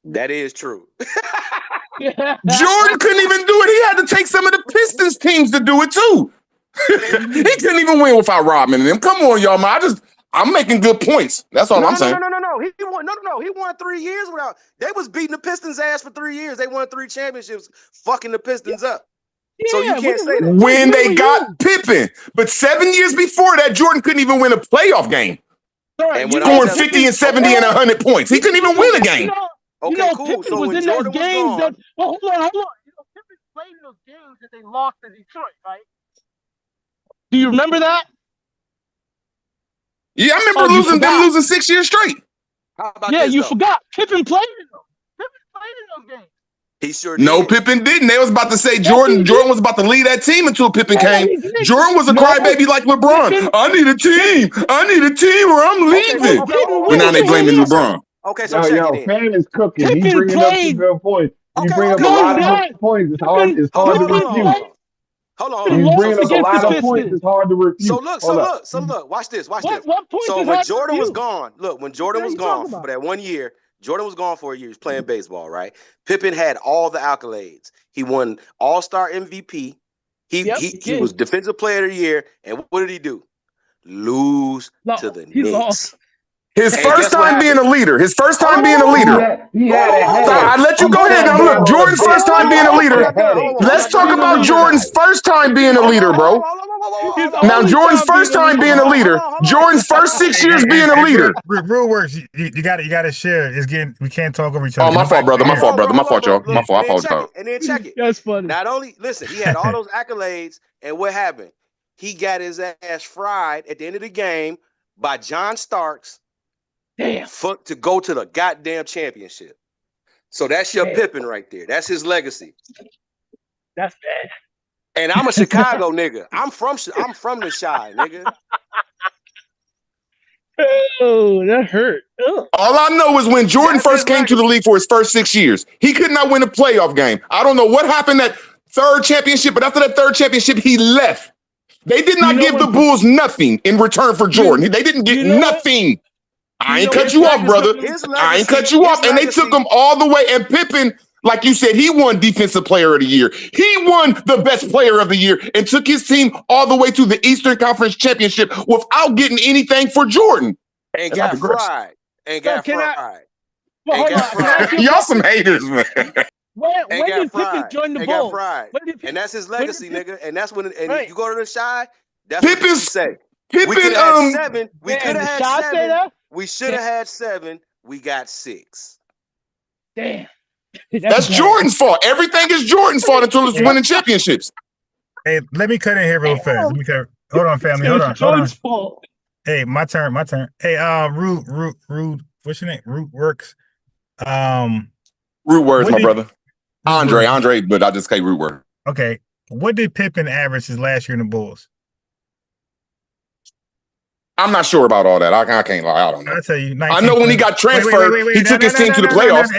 That is true. Jordan couldn't even do it. He had to take some of the Pistons teams to do it too. He couldn't even win without Rodman and them. Come on, y'all, man. I'm making good points. That's all I'm saying. No. He won 3 years without. They was beating the Pistons' ass for 3 years. They won 3 championships, fucking the Pistons up. So you can't say that. When they got Pippen, but 7 years before that, Jordan couldn't even win a playoff game. And scoring 50 and 70 and 100 points. He couldn't even win a game. Okay, cool. Pippen So was when in Jordan those was games gone, hold on. Pippen played in those games that they lost to Detroit, right? Do you remember that? Yeah, I remember losing 6 years straight. How about this, you though? forgot. Pippen played in them. Pippen played in those games. He sure did. No, Pippen didn't. They was about to say Jordan was about to lead that team until Pippen came. Jordan was a crybaby like LeBron. I need a team or I'm leaving. But now they blaming LeBron. Okay, so check it in. Fan is cooking. He bringing up some good points. He bringing up a lot of good points. It's hard to refute. Hold on. He's bringing up a lot of points. It's hard to refute. So look. Watch this. What point So is when hard Jordan to was refute? gone, when Jordan was gone for that 1 year, Jordan was gone for a year. He was playing baseball, right? Pippen had all the accolades. He won All-Star MVP. He was Defensive Player of the Year. And what did he do? Lose to the Knicks. Lost. His first time being a leader. He had a headache. I let you go ahead. Now look, Jordan's first time being a leader. Let's talk about Jordan's first time being a leader, bro. Now Jordan's first time being a leader. Jordan's first 6 years being a leader. Real works. You got to share. We can't talk over each other. Oh, my fault, brother. My fault, y'all. My fault. I apologize. And then check it. That's funny. Not only he had all those accolades, and what happened? He got his ass fried at the end of the game by John Starks. Damn. To go to the goddamn championship. So that's your Pippen right there. That's his legacy. That's bad. And I'm a Chicago nigga. I'm from the Chi, nigga. Oh, that hurt. Ugh. All I know is when Jordan first came to the league for his first 6 years, he could not win a playoff game. I don't know what happened that third championship, but after that third championship, he left. They did not give the Bulls nothing in return for Jordan. They didn't get nothing. I ain't cut you off, brother. I ain't cut you off. And they took him all the way. And Pippen, like you said, he won Defensive Player of the Year. He won the Best Player of the Year and took his team all the way to the Eastern Conference Championship without getting anything for Jordan. And got fried. Y'all some haters, man. When did Pippen join the Bulls? And that's his legacy, nigga. And that's when you go to the Chi, that's Pippen's, what you say. Pippen, we could have had 7. We could have had 7. We should have had 7. We got 6. Damn. That's Jordan's fault. Everything is Jordan's fault until it's winning championships. Hey, let me cut in here real fast. Hold on, family. Hold on. Jordan's fault. Hey, my turn. Hey, Rude. What's your name? Root Works. Root Words, my brother. Andre, but I just say Root Word. Okay. What did Pippen average his last year in the Bulls? I'm not sure about all that. I can't lie. I don't know. I'll tell you. I know when he got transferred, he took his team to the playoffs.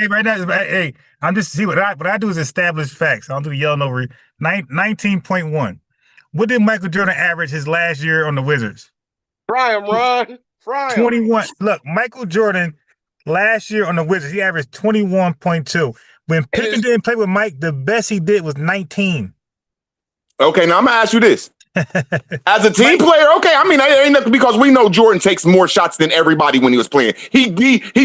Hey, I'm just see what I do is establish facts. I don't do yelling over 19.1. What did Michael Jordan average his last year on the Wizards? Fry him. 21. Look, Michael Jordan last year on the Wizards, he averaged 21.2. When Pippen didn't play with Mike, the best he did was 19. Okay, now I'm gonna ask you this. As a team player, okay, I mean, it ain't nothing because we know Jordan takes more shots than everybody when he was playing. He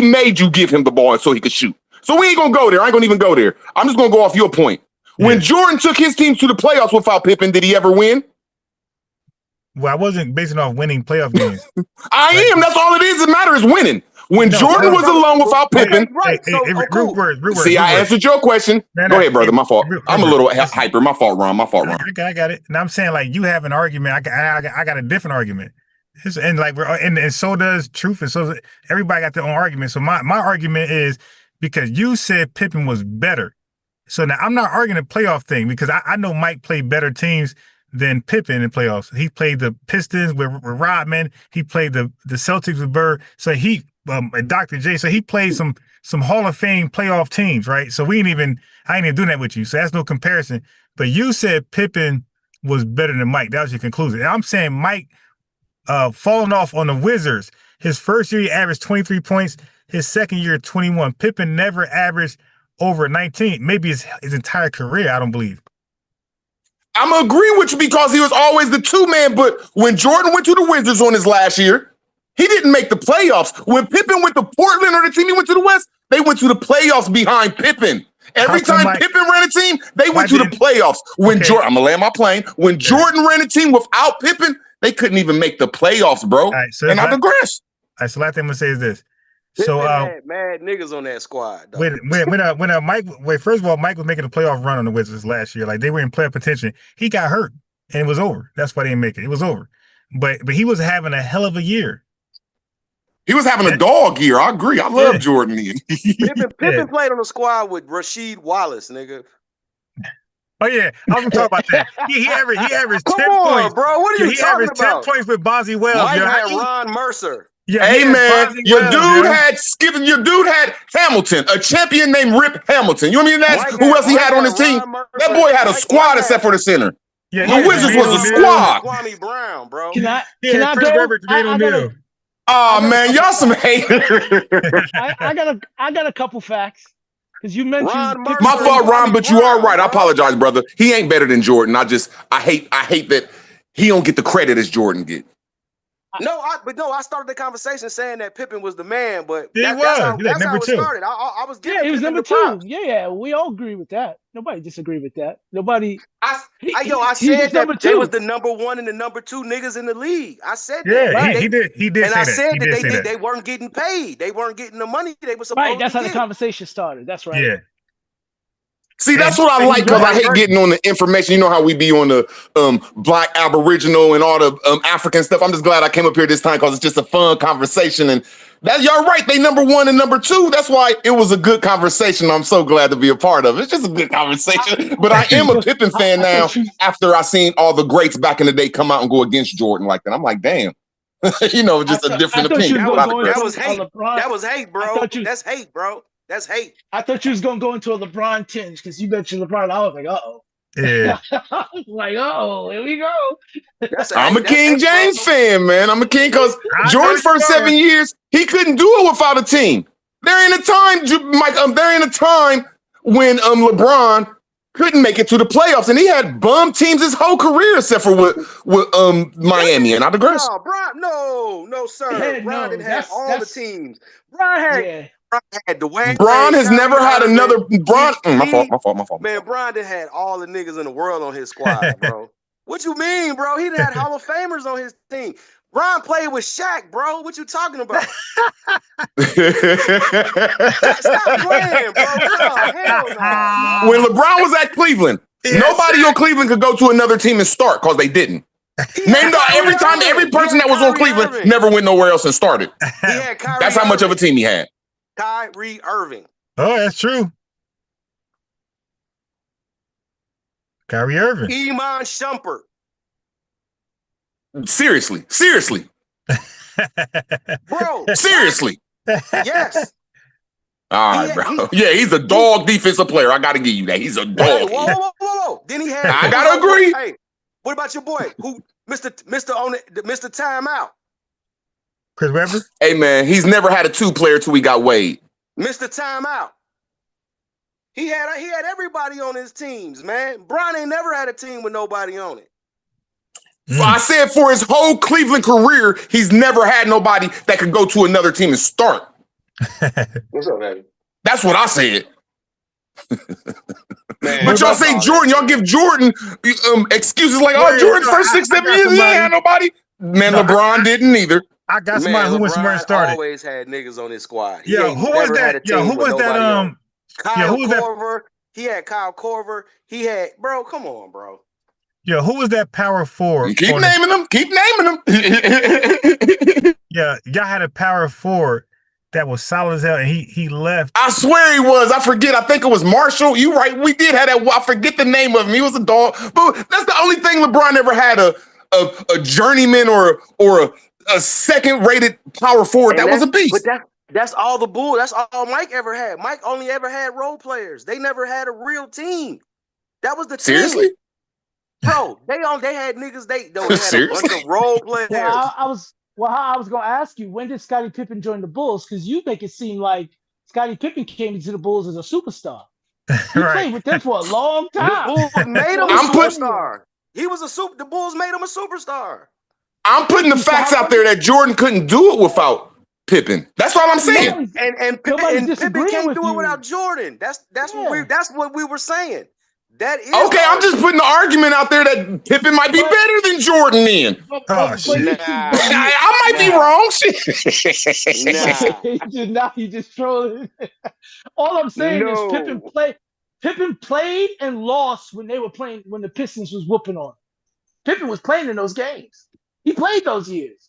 made you give him the ball so he could shoot. So we ain't gonna go there. I ain't gonna even go there. I'm just gonna go off your point. When Jordan took his team to the playoffs without Pippen, did he ever win? Well, I wasn't basing off winning playoff games. I am. That's all it is. The matter is winning. When Jordan was alone without Pippen, see, I answered your question. Go ahead, brother. My fault. I'm a little hyper. My fault, Ron. I got it. And I'm saying, like, you have an argument. I got a different argument. And like, and so does Truth, and so everybody got their own argument. So my argument is because you said Pippen was better. So now I'm not arguing the playoff thing because I know Mike played better teams than Pippen in playoffs. He played the Pistons with Rodman. He played the Celtics with Bird. So Dr. J. So he played some Hall of Fame playoff teams, right? So I ain't even doing that with you. So that's no comparison. But you said Pippen was better than Mike. That was your conclusion. And I'm saying Mike falling off on the Wizards. His first year, he averaged 23 points. His second year, 21. Pippen never averaged over 19. Maybe his entire career, I don't believe. I'm going to agree with you because he was always the two-man, but when Jordan went to the Wizards on his last year, he didn't make the playoffs. When Pippen went to Portland or the team he went to the West, they went to the playoffs behind Pippen. Every time Pippen ran a team, they went to the playoffs. When Jordan, I'm going to land my plane. When Jordan ran a team without Pippen, they couldn't even make the playoffs, bro. Right, so and I digress. All right, so last thing I'm going to say is this. So had mad niggas on that squad. When first of all, Mike was making a playoff run on the Wizards last year. Like they were in playoff contention. He got hurt and it was over. That's why they didn't make it. It was over. But he was having a hell of a year. He was having a dog year. I agree. I love Jordan. Pippen played on the squad with Rasheed Wallace, nigga. Oh yeah, I was gonna talk about that. He averaged 10 points, bro. What are you talking about? He averaged 10 points with Bonzi Wells. Mike had Ron Mercer. Yeah, hey man, your dude had Hamilton, a champion named Rip Hamilton. You know what I mean? That's who else he had on his team. That boy had a squad except for the center. Yeah, the Wizards was a squad. Kwame Brown, bro. Can I go? Oh man, y'all some haters. I got a couple facts. Because you mentioned my fault, Ron, but you are right. I apologize, brother. He ain't better than Jordan. I hate that he don't get the credit as Jordan get. I started the conversation saying that Pippen was the man, but that's how it started. I was he was number two. Yeah, we all agree with that. Nobody disagreed with that. Nobody. I said that they was the number one and the number two niggas in the league. I said that. Yeah, he did. And I said that they weren't getting paid. They weren't getting the money they were supposed to get. Right, that's how the conversation started. That's right. Yeah. See, that's what I like because I hate getting on the information. You know how we be on the Black Aboriginal and all the African stuff. I'm just glad I came up here this time because it's just a fun conversation. And y'all right. They number one and number two. That's why it was a good conversation. I'm so glad to be a part of it. It's just a good conversation. But I am a Pippen fan now after I seen all the greats back in the day come out and go against Jordan like that. I'm like, damn. Just a different opinion. That was hate. That was hate, bro. That's hate, bro. That's hate. I thought you was gonna go into a LeBron tinge because you mentioned LeBron. I was like, uh-oh. Yeah. I was like, oh, here we go. I'm a King James fan, man. I'm a King because Jordan's first 7 years, he couldn't do it without a team. There ain't a time, Mike. There ain't a time when LeBron couldn't make it to the playoffs, and he had bum teams his whole career, except for with Miami. And I digress. No, sir. Bron didn't have all the teams. Bron had Dwayne. Bron has never had another. Bron. My fault. Man, Bron done had all the niggas in the world on his squad, bro. What you mean, bro? He had Hall of Famers on his team. Bron played with Shaq, bro. What you talking about? Stop playing, bro. Hell no. When LeBron was at Cleveland, nobody on Cleveland could go to another team and start because they didn't. Every person that was on Cleveland never went nowhere else and started. That's how much of a team he had. Kyrie Irving. Oh, that's true. Kyrie Irving. Iman Shumpert. Seriously. Bro. Seriously. Yes. All right, bro. He's a dog defensive player. I got to give you that. He's a dog. Whoa. Then he had. I got to agree. Hey, what about your boy? Who, Mr. Timeout? Chris Webber? Hey, man, he's never had a two-player till he got Wade. Mr. Timeout. He had everybody on his teams, man. Bron ain't never had a team with nobody on it. I said for his whole Cleveland career, he's never had nobody that could go to another team and start. What's up, man? That's what I said. Man, but y'all say Jordan, y'all give Jordan excuses like, Jordan's first 6-7 years, he ain't had nobody. Man, LeBron didn't either. I got somebody who went somewhere and started. Always had niggas on his squad. Who was that? Kyle Korver. He had Kyle Korver. He had, bro. Come on, bro. Who was that power forward? Keep naming them. Y'all had a power forward that was solid as hell, and he left. I swear he was. I forget. I think it was Marshall. You right. We did have that. I forget the name of him. He was a dog. But that's the only thing LeBron ever had a journeyman or a second-rated power forward that was a beast. But that's all the bull. That's all Mike ever had. Mike only ever had role players. They never had a real team. That was the team. Seriously? Bro, they had niggas. They had a bunch of role players. Yeah, I was Well, I was going to ask you, when did Scottie Pippen join the Bulls? Because you make it seem like Scottie Pippen came into the Bulls as a superstar. He played with them for a long time. The Bulls made him a superstar. He was the Bulls made him a superstar. I'm putting the facts out there that Jordan couldn't do it without Pippen. That's all I'm saying. And Pippen can't do it without Jordan. That's what we were saying. That is okay. I'm just putting the argument out there that Pippen might be better than Jordan. Then I might be wrong. He just trolling. All I'm saying is Pippen played and lost when they were playing when the Pistons was whooping on. Pippen was playing in those games. He played those years.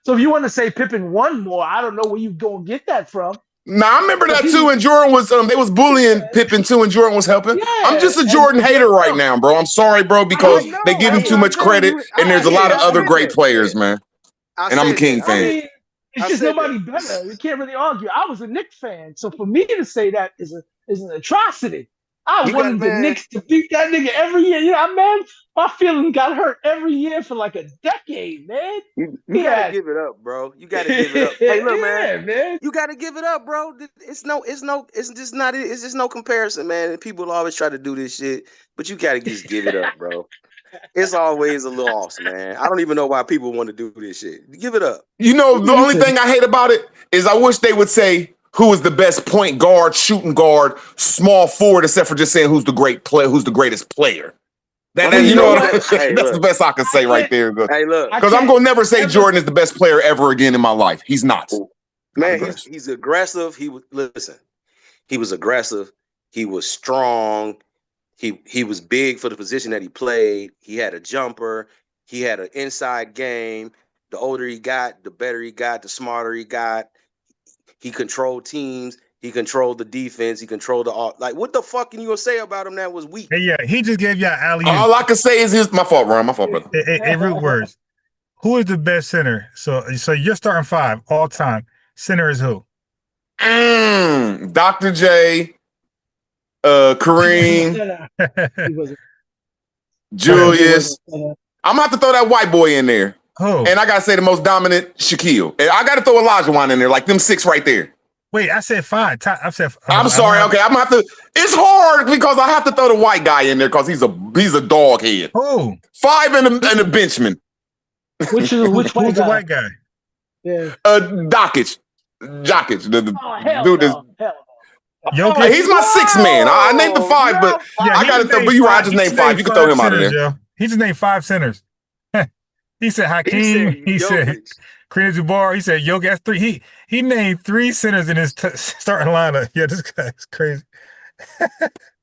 So if you want to say Pippen won more, I don't know where you gonna get that from. Nah, I remember that too. And Jordan was they was bullying Pippen too, and Jordan was helping. Yeah, I'm just a Jordan hater right now, bro. I'm sorry, bro, because they give him too much credit, and there's a lot of other great players, man. And I'm a King fan. I mean, it's just nobody better. You can't really argue. I was a Knicks fan, so for me to say that is an atrocity. I wanted the Knicks to beat that nigga every year. You know, man, my feeling got hurt every year for like a decade, man. You gotta give it up, bro. You gotta give it up. Hey, look, man. You gotta give it up, bro. It's just no comparison, man. And people always try to do this shit, but you gotta just give it up, bro. It's always a loss, man. I don't even know why people want to do this shit. Give it up. You know, the only thing I hate about it is I wish they would say who is the best point guard, shooting guard, small forward, except for just saying who's the greatest player. That's the best I can say right there. Hey, look, because I'm gonna never say Jordan is the best player ever again in my life. He's not. Man, he's aggressive. He was aggressive. He was strong. He was big for the position that he played. He had a jumper. He had an inside game. The older he got, the better he got, the smarter he got. He controlled teams. He controlled the defense. He controlled what the fuck can you gonna say about him that was weak? Hey, yeah, he just gave y'all alley. All I can say is my fault, Ron. My fault, brother. In root words, who is the best center? So you're starting 5 all time. Center is who? Dr. J, Kareem, Julius. I'm gonna have to throw that white boy in there. Oh. And I gotta say the most dominant, Shaquille. And I gotta throw Olajuwon in there, like them 6 right there. Wait, I said 5. I'm sorry. Okay, I'm gonna have to. It's hard because I have to throw the white guy in there because he's a dog head. Oh. 5 and a benchman. Who's the white guy? Yeah. Jokic. The dude is. Jokic. He's my 6th man. I named the 5, but I gotta throw. But I just named 5. You can throw him out of there. Yo. He just named 5 centers. He said Hakeem. He said Kareem Jabbar. He said Jokic. That's 3. He named 3 centers in his starting lineup. Yeah, this guy is crazy.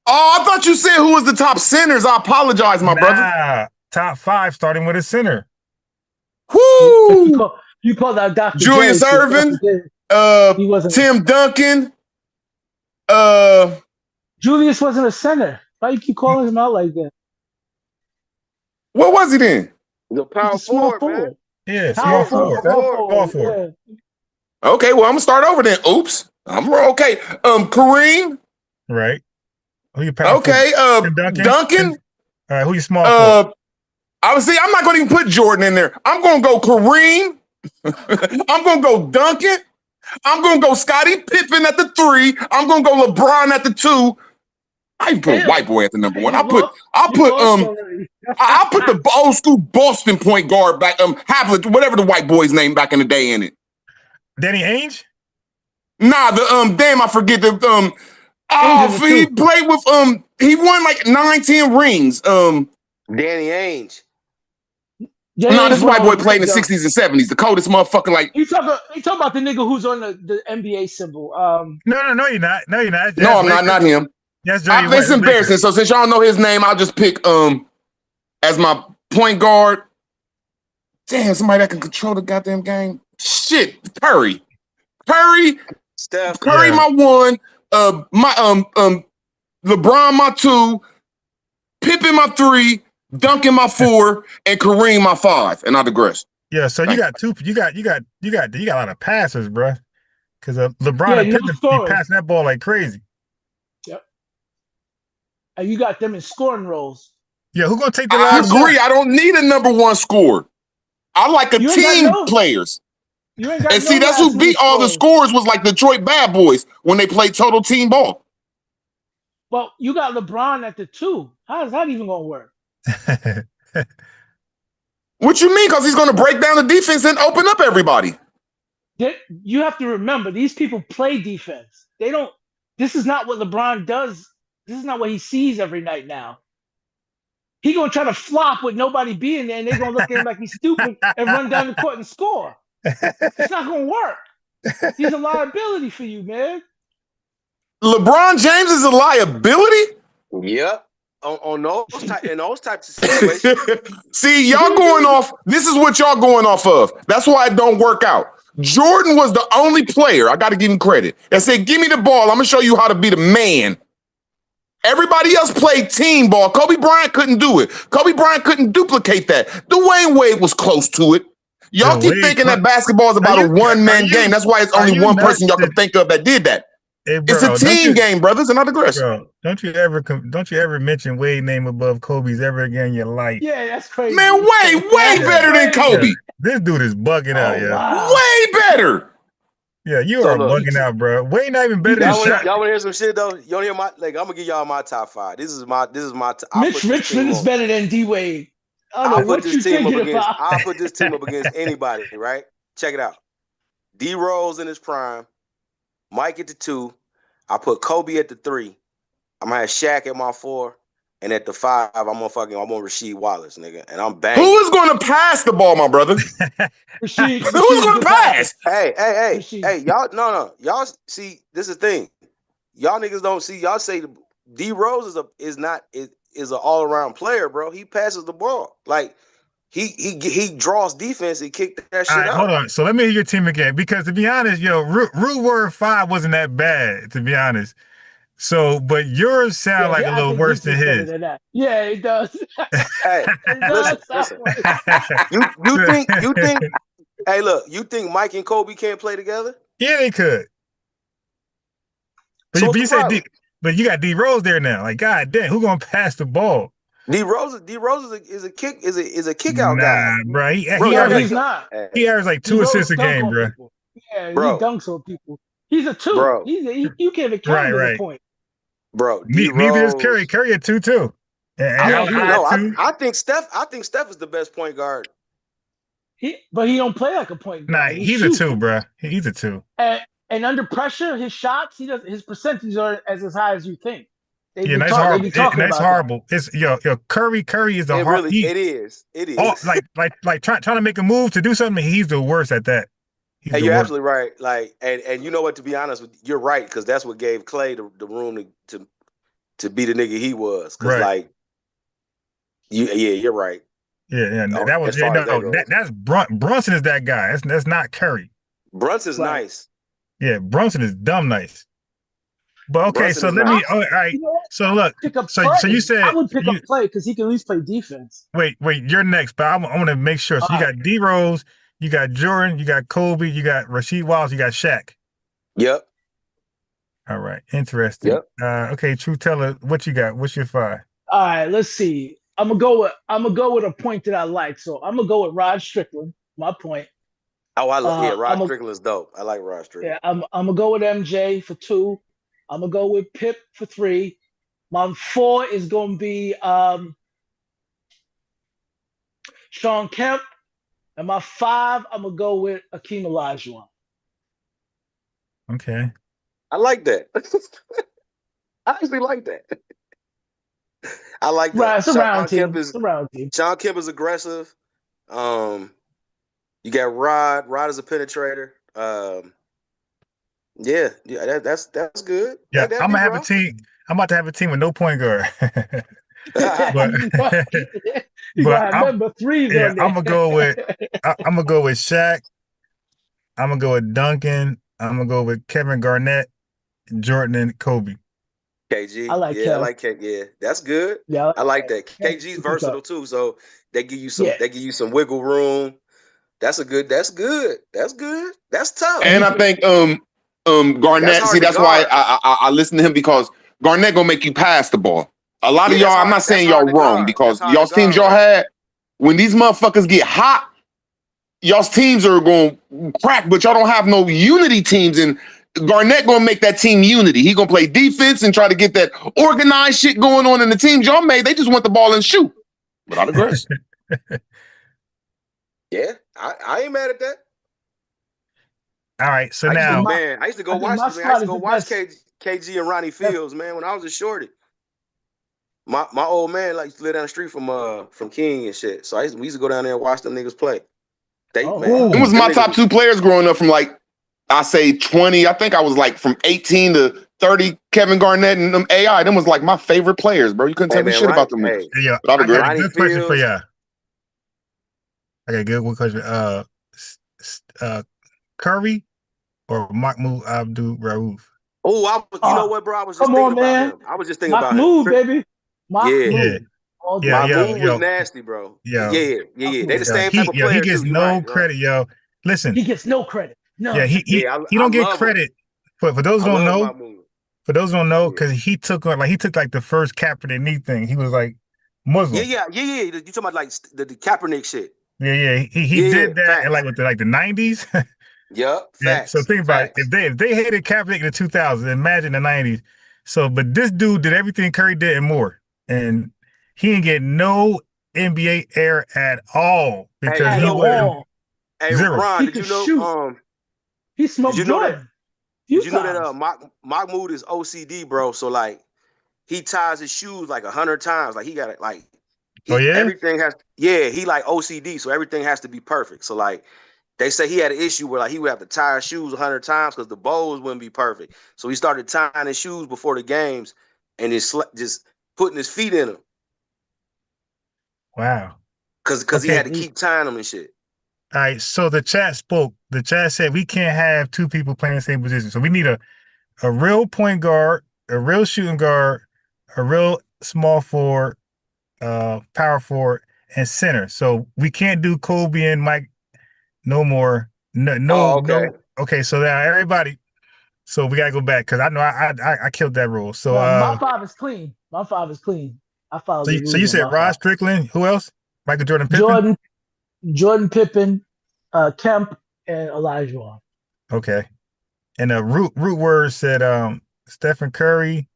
I thought you said who was the top centers. I apologize, my brother. Top 5 starting with a center. Whoo! You call that Dr. Julius Erving, Tim Duncan. Julius wasn't a center. Why you keep calling him out like that? What was he then? The power forward, man. Yeah, small forward. Yeah. Okay, well, I'm gonna start over then. Oops. I'm okay. Kareem. Right. Who you power okay, Duncan. All right, who you small forward? Obviously, I'm not gonna even put Jordan in there. I'm gonna go Kareem. I'm gonna go Duncan. I'm gonna go Scottie Pippen at the 3. I'm gonna go LeBron at the 2. I even put a white boy at the number 1. I'll put the old school Boston point guard back, Havlet, whatever the white boy's name back in the day in it. Danny Ainge? Nah, damn, I forget the he played with he won like 9-10 rings. Danny Ainge. No, this white boy played in the 60s and 70s. The coldest motherfucker. Like you talk about the nigga who's on the NBA symbol. No, you're not. No, you're not. No, I'm not him. Yes, it's embarrassing. So since y'all know his name, I'll just pick as my point guard. Damn, somebody that can control the goddamn game. Shit, Curry, Steph, Curry, my 1. My LeBron, my 2. Pippen, my 3. Duncan, my 4, and Kareem, my 5, and I digress. Yeah, so you got a lot of passers, bro. Because LeBron and Pippen be passing that ball like crazy. Yep. And you got them in scoring roles. Yeah, who gonna take the last? I agree. I don't need a number 1 scorer. I like team players. You ain't got And no see, that's who beat all the scores. scores was like Detroit Bad Boys when they played total team ball. Well, you got LeBron at the 2. How is that even gonna work? What you mean? Because he's going to break down the defense and open up everybody. You have to remember, these people play defense. They don't. This is not what LeBron does. This is not what he sees every night now. He gonna try to flop with nobody being there, and they're gonna look at him like he's stupid and run down the court and score. It's not gonna work. He's a liability for you, man. LeBron James is a liability? Yep. In those types of situations. See, y'all going off. This is what y'all going off of. That's why it don't work out. Jordan was the only player, I got to give him credit, that said, give me the ball. I'm going to show you how to be the man. Everybody else played team ball. Kobe Bryant couldn't do it. Kobe Bryant couldn't duplicate that. Dwayne Wade was close to it. Y'all keep thinking that basketball is about a one-man game. That's why it's only one person y'all can think of that did that. Hey, bro, it's a team game, brothers, and not aggressive. Bro, don't you ever mention Wade's name above Kobe's ever again in your life? Yeah, that's crazy. Man, way better than Kobe. Yeah. This dude is bugging out, yeah. Wow. Way better. Yeah, you are bugging out, bro. Wade not even better than Shaq. Y'all want to hear some shit though? You want to hear my? Like, I'm gonna give y'all my top 5. This is my. Mitch Richmond is better than D Wade. I'll put this team up against anybody. Right? Check it out. D Rose in his prime. Mike at the 2. I put Kobe at the 3. I'm gonna have Shaq at my 4, and at the 5, I'm on Rasheed Wallace, nigga, and I'm banging. Who is gonna pass the ball, my brother? Rasheed, who's gonna pass? Hey, y'all, no, y'all see. This is the thing. Y'all niggas don't see. Y'all say D Rose is an all around player, bro. He passes the ball like. He draws defense and kick that shit out. Hold on. So let me hear your team again. Because to be honest, Rule Word 5 wasn't that bad, to be honest. So, but yours sound like a little worse than his. Yeah, it does. Hey, listen. You think? Hey, look. You think Mike and Kobe can't play together? Yeah, they could. But you said but you got D Rose there now. Like, god damn, who gonna pass the ball? D Rose is a kick out guy. Bro. He's not. He averaged like 2 assists a game, bro. Yeah, he dunks on people. He's a 2. Bro. You can't even count him as a point. Bro, neither is Curry. Curry a 2 too. I think Steph is the best point guard. But he don't play like a point guard. Nah, he's a 2, bro. He's a 2. And under pressure, his shots, his percentages are as high as you think. That's horrible. That's horrible. It's Curry is the hard. It is. Like trying to make a move to do something. He's the worst at that. And you're absolutely right. Like, and you know what? To be honest, you're right, because that's what gave Clay the room to be the nigga he was. Because like, you're right. Yeah. That was that's Brunson is that guy. That's not Curry. Brunson's nice. Yeah, Brunson is dumb nice. But okay, so let me. All right. So look. So you said I would pick up play because he can at least play defense. Wait. You're next, but I want to make sure. So you got D Rose, you got Jordan, you got Kobe, you got Rasheed Wallace, you got Shaq. Yep. All right. Interesting. Yep. Okay, True Teller, what you got? What's your 5? All right. Let's see. I'm gonna go with a point that I like. So I'm gonna go with Rod Strickland. My point. Oh, I love Rod Strickland's dope. I like Rod Strickland. Yeah, I'm gonna go with MJ for 2. I'm gonna go with Pip for 3. My 4 is gonna be Sean Kemp, and my 5 I'm gonna go with Akeem Olajuwon. Okay, I like that. I actually like that. I like that. Right, it's a round team. Sean Kemp is aggressive. You got Rod. Rod is a penetrator. Yeah, that's good. Yeah, I'm gonna have a team. I'm about to have a team with no point guard. but number 3. Yeah, I'm gonna go with Shaq. I'm gonna go with Duncan. I'm gonna go with Kevin Garnett, Jordan, and Kobe. KG. I like I like KG. Yeah, that's good. Yeah, I like that. KG's versatile too, so they give you some. They give you some wiggle room. That's good. That's tough. And I think Garnett. See, that's why I listen to him, because Garnett gonna make you pass the ball. A lot of y'all, I'm not saying y'all wrong, because y'all teams y'all had, when these motherfuckers get hot, y'all's teams are going to crack, but y'all don't have no unity teams. And Garnett going to make that team unity. He going to play defense and try to get that organized shit going on in the teams y'all made. They just want the ball and shoot. But I digress. Yeah, I ain't mad at that. All right, so now, man, I used to go watch KG and Ronnie Fields, man, when I was a shorty. My old man used to live down the street from King and shit. So we used to go down there and watch them niggas play. It was my top two players growing up from I say 20. I think I was from 18 to 30. Kevin Garnett and them AI. Them was my favorite players, bro. You couldn't tell me shit about them niggas. Yeah, I got a good question for y'all. I got a good question. Curry or Mahmoud Abdul Rauf? Oh, you know what, bro? I was just thinking about him. I was just thinking about him. Mahmoud, baby. Mahmoud was nasty, bro. Yeah. They the same type of player. He gets no credit, yo. Listen, he gets no credit. No. Yeah, he don't get credit. For those who don't know, because he took the first Kaepernick knee thing. He was Muslim. Yeah. You talking about the Kaepernick shit? Yeah. He did that in the 90s. Yep. Facts. So think about it. If they hated Kaepernick in the 2000s, imagine the 90s. So, but this dude did everything Curry did and more, and he didn't get no NBA air at all because he was zero. Ron, did you know? He smoked Jordan. Did you know that Mahmoud is OCD, bro? So he ties his shoes 100 times. He got it everything has he OCD, so everything has to be perfect. So they say he had an issue where he would have to tie his shoes 100 times because the bows wouldn't be perfect. So he started tying his shoes before the games and just putting his feet in them. Wow. Because he had to keep tying them and shit. All right, so the chat spoke. The chat said we can't have two people playing the same position. So we need a real point guard, a real shooting guard, a real small forward, power forward, and center. So we can't do Kobe and Mike no more. No. Okay, so now everybody. So we gotta go back because I know I killed that rule. So my 5 is clean. My 5 is clean. I followed. So you said Rod Strickland. Who else? Michael Jordan Pippen. Jordan Pippen, Kemp, and Elijah. Okay. And the root word said Stephen Curry.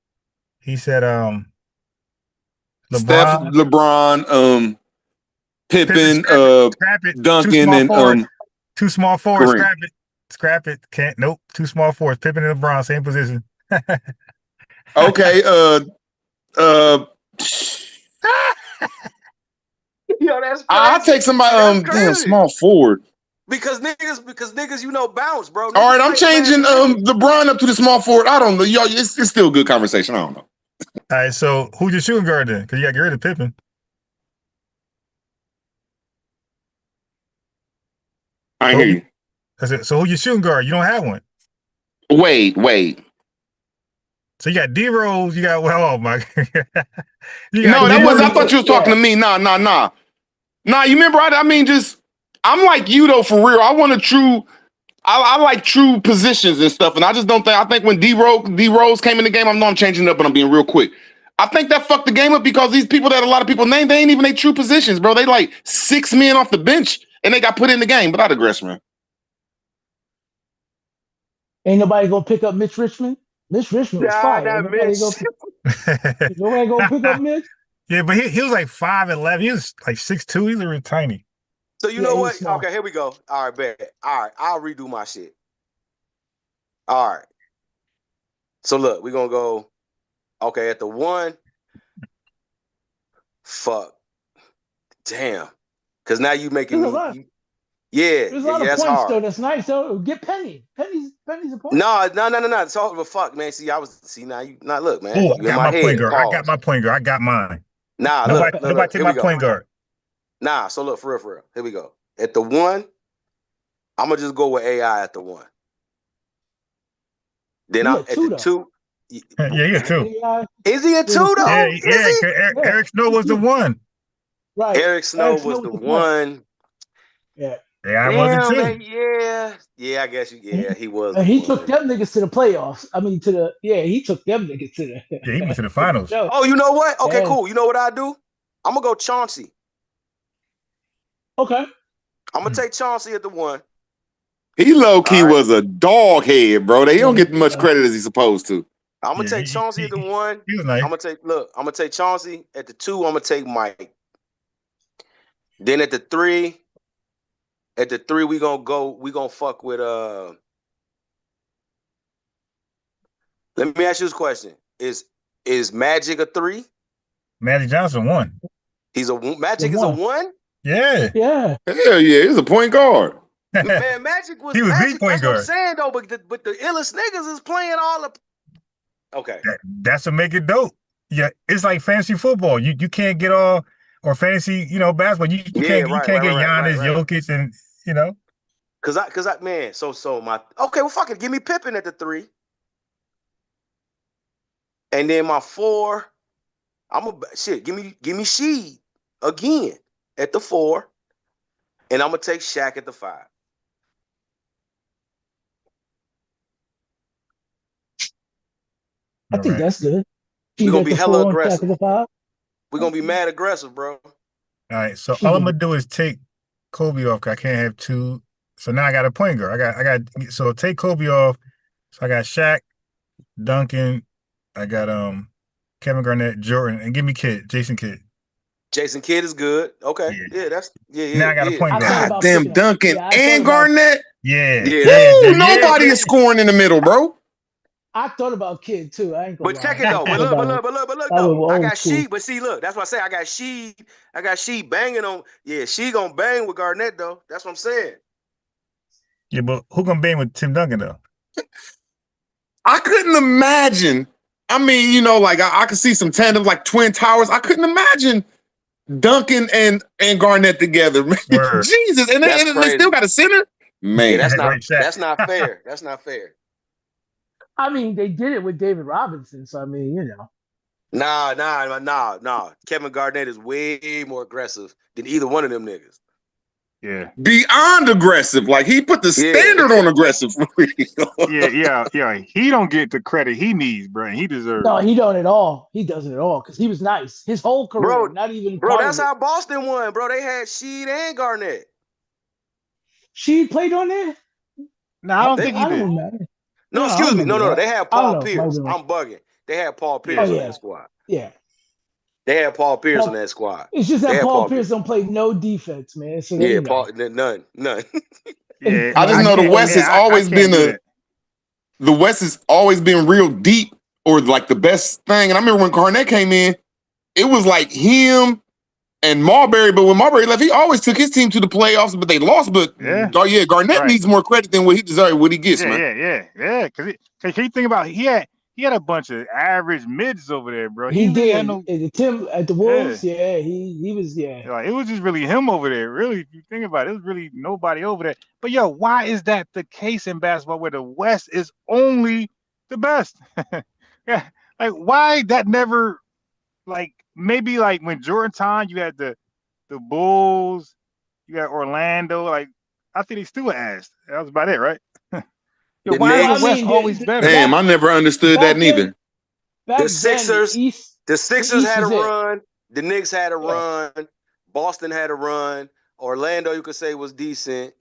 He said LeBron, Pippen, Duncan, and two small forwards. Kareem. Scrap it. Can't. Nope. Two small forwards. Pippen and LeBron, same position. Okay. Yo, that's crazy. I'll take somebody small forward. Because niggas bounce, bro. All right, I'm changing LeBron up to the small forward. I don't know. Y'all, it's still a good conversation. I don't know. All right, so who's your shooting guard then? Because you got to get rid of Pippen. I hear you. That's it. So who's your shooting guard? You don't have one. Wait. So you got D-Rose, you got I thought you was talking to me. Nah. You remember? I'm like you though, for real. I want I like true positions and stuff, and I just don't think. I think when D-Rose came in the game, I'm changing it up, and I'm being real quick. I think that fucked the game up because these people that a lot of people name, they ain't even their true positions, bro. They 6 men off the bench, and they got put in the game. But I digress, man. Ain't nobody gonna pick up Mitch Richmond. Mitch Richmond was fire. Nobody gonna pick up Mitch. Yeah, but he was 5'11". He was 6'2". He's really tiny. So you know what? Okay, here we go. All right, bet. All right, I'll redo my shit. All right. So look, we're gonna go. Okay, at the 1. Fuck. Damn. Because now you making me. There's a lot of that's points hard. Though. That's nice. So get Penny. Penny's a point. No. It's all the fuck, man. See, now look, man. Oh, I got my point guard. I got my point guard. I got mine. Nah, nobody take my point guard. Nah, so look, for real. Here we go. At the 1, I'm gonna just go with AI at the 1. Then I'm at the 2. Yeah, he a 2. Is he a 2 though? Yeah. Eric Snow was the 1. Right. Eric Snow was the 1. Yeah. I was the 2. Man, yeah, I guess he was. And he took them niggas to the playoffs. I mean, he took them niggas to the. Yeah, he went to the finals. Oh, you know what? Okay, cool. You know what I do? I'm gonna go Chauncey. Okay. I'm gonna take Chauncey at the 1. He low key was a dog head, bro. They don't get much credit as he's supposed to. I'm gonna take Chauncey at the 1. He was nice. I'm gonna take Chauncey at the 2. I'm gonna take Mike. Then at the 3, we gonna fuck with let me ask you this question. Is Magic a 3? Magic Johnson 1. Magic is a 1? Yeah. Yeah. Hell yeah, he's a point guard. Man, Magic was Magic, point guard. That's what I'm saying though, but the illest niggas is playing all the. Okay. That's what make it dope. Yeah, it's like fantasy football. You can't get all or fantasy, basketball. You can't get Giannis, Jokic, and Cause I man, so my okay, well fuck it, give me Pippen at the 3. And then my 4, give me Sheed again at the 4. And I'm gonna take Shaq at the 5. I think that's good. We're gonna be hella aggressive. We're gonna be mad aggressive, bro. All right, so all I'm gonna do is take Kobe off. Cause I can't have 2. So now I got a point guard. I got. So take Kobe off. So I got Shaq, Duncan. I got Kevin Garnett, Jordan, and give me Jason Kidd. Jason Kidd is good. Okay, yeah. Now I got a point guard. God damn, Duncan and Garnett. Yeah. Nobody is scoring in the middle, bro. I thought about Kidd too. I ain't gonna But check it though. But look though. I got Sheed. But see, look, that's what I say. I got Sheed banging on. Yeah, she gonna bang with Garnett though. That's what I'm saying. Yeah, but who gonna bang with Tim Duncan though? I couldn't imagine. I mean, I could see some tandem like Twin Towers. I couldn't imagine Duncan and Garnett together. Jesus, and they still got a center. Man, that's not fair. That's not fair. I mean, they did it with David Robinson, so I mean, Nah. Kevin Garnett is way more aggressive than either one of them niggas. Yeah. Beyond aggressive. Like he put the standard on aggressive for real. Yeah. He don't get the credit he needs, bro. He deserves. No, he don't at all. He doesn't at all because he was nice. His whole career, not even. Bro, that's how Boston won, bro. They had Sheed and Garnett. Sheed played on there? No, I don't think he did. No, excuse me. No. They had Paul Pierce. I'm bugging. They had Paul Pierce on that squad. Yeah. They had Paul Pierce on that squad. It's just that Paul Pierce don't play no defense, man. So none. Yeah, I just know the West has always been the West has always been real deep or like the best thing. And I remember when Garnett came in, it was like him and Marbury. But when Marbury left, he always took his team to the playoffs, but they lost. But Garnett needs more credit than what he deserves, what he gets, man. Yeah. Because you think about it, he had a bunch of average mids over there, bro. He did. At the Wolves, he was, Like, it was just really him over there. Really, if you think about it, it was really nobody over there. But why is that the case in basketball where the West is only the best? Yeah, like why that never, like maybe like when Jordan time you had the Bulls, you had Orlando. Like I think they still asked. That was about it, right? Why is the West always better? Damn, I never understood that neither. The Sixers had a run. The Knicks had a run. Boston had a run. Orlando, you could say, was decent.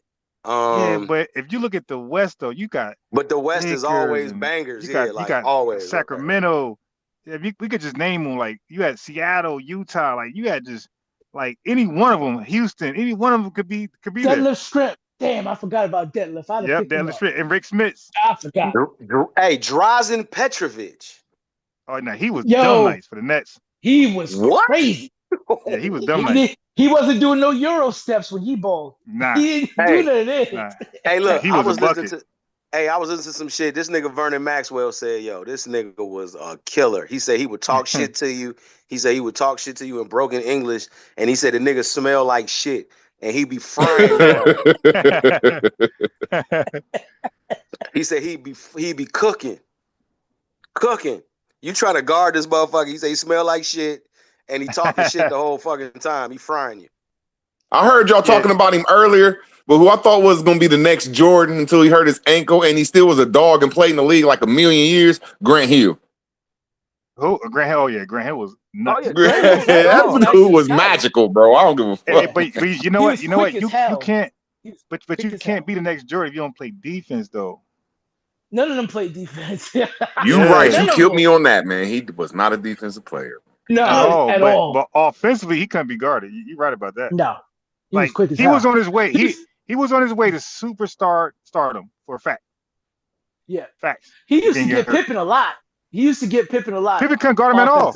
But if you look at the West, though, you got. But the West is always bangers. You got always Sacramento. We could just name them. Like you had Seattle, Utah. Like you had just like any one of them. Houston. Any one of them could be there. Strip. Damn, I forgot about Detlef. Detlef Schrempf and Rick Smits. I forgot. Hey, Drazen Petrovic. Oh no, he was dumb nice for the Nets. He was crazy. Yeah, he was dumb nice. He wasn't doing no Euro steps when he balled. Nah. He didn't do none of that. Nah. Hey, look, I was listening to some shit. This nigga Vernon Maxwell said, this nigga was a killer. He said he would talk shit to you. He said he would talk shit to you in broken English. And he said the nigga smell like shit. And he be frying. He said he be cooking. You try to guard this motherfucker. He say he smell like shit, and he talking shit the whole fucking time. He frying you. I heard y'all talking about him earlier, but who I thought was gonna be the next Jordan until he hurt his ankle, and he still was a dog and played in the league like a million years. Grant Hill. Who? Grant Hill. Yeah, Grant Hill was nuts. That dude was magical, bro. I don't give a fuck. But you know what? You But you can't be the next Jordan if you don't play defense, though. None of them played defense. You right. You killed me on that, man. He was not a defensive player. No, at all. But offensively, he couldn't be guarded. You're right about that. No. He was on his way. He was on his way to superstar stardom for a fact. Yeah. Facts. He used to get Pippen a lot. Pippen couldn't guard him at all.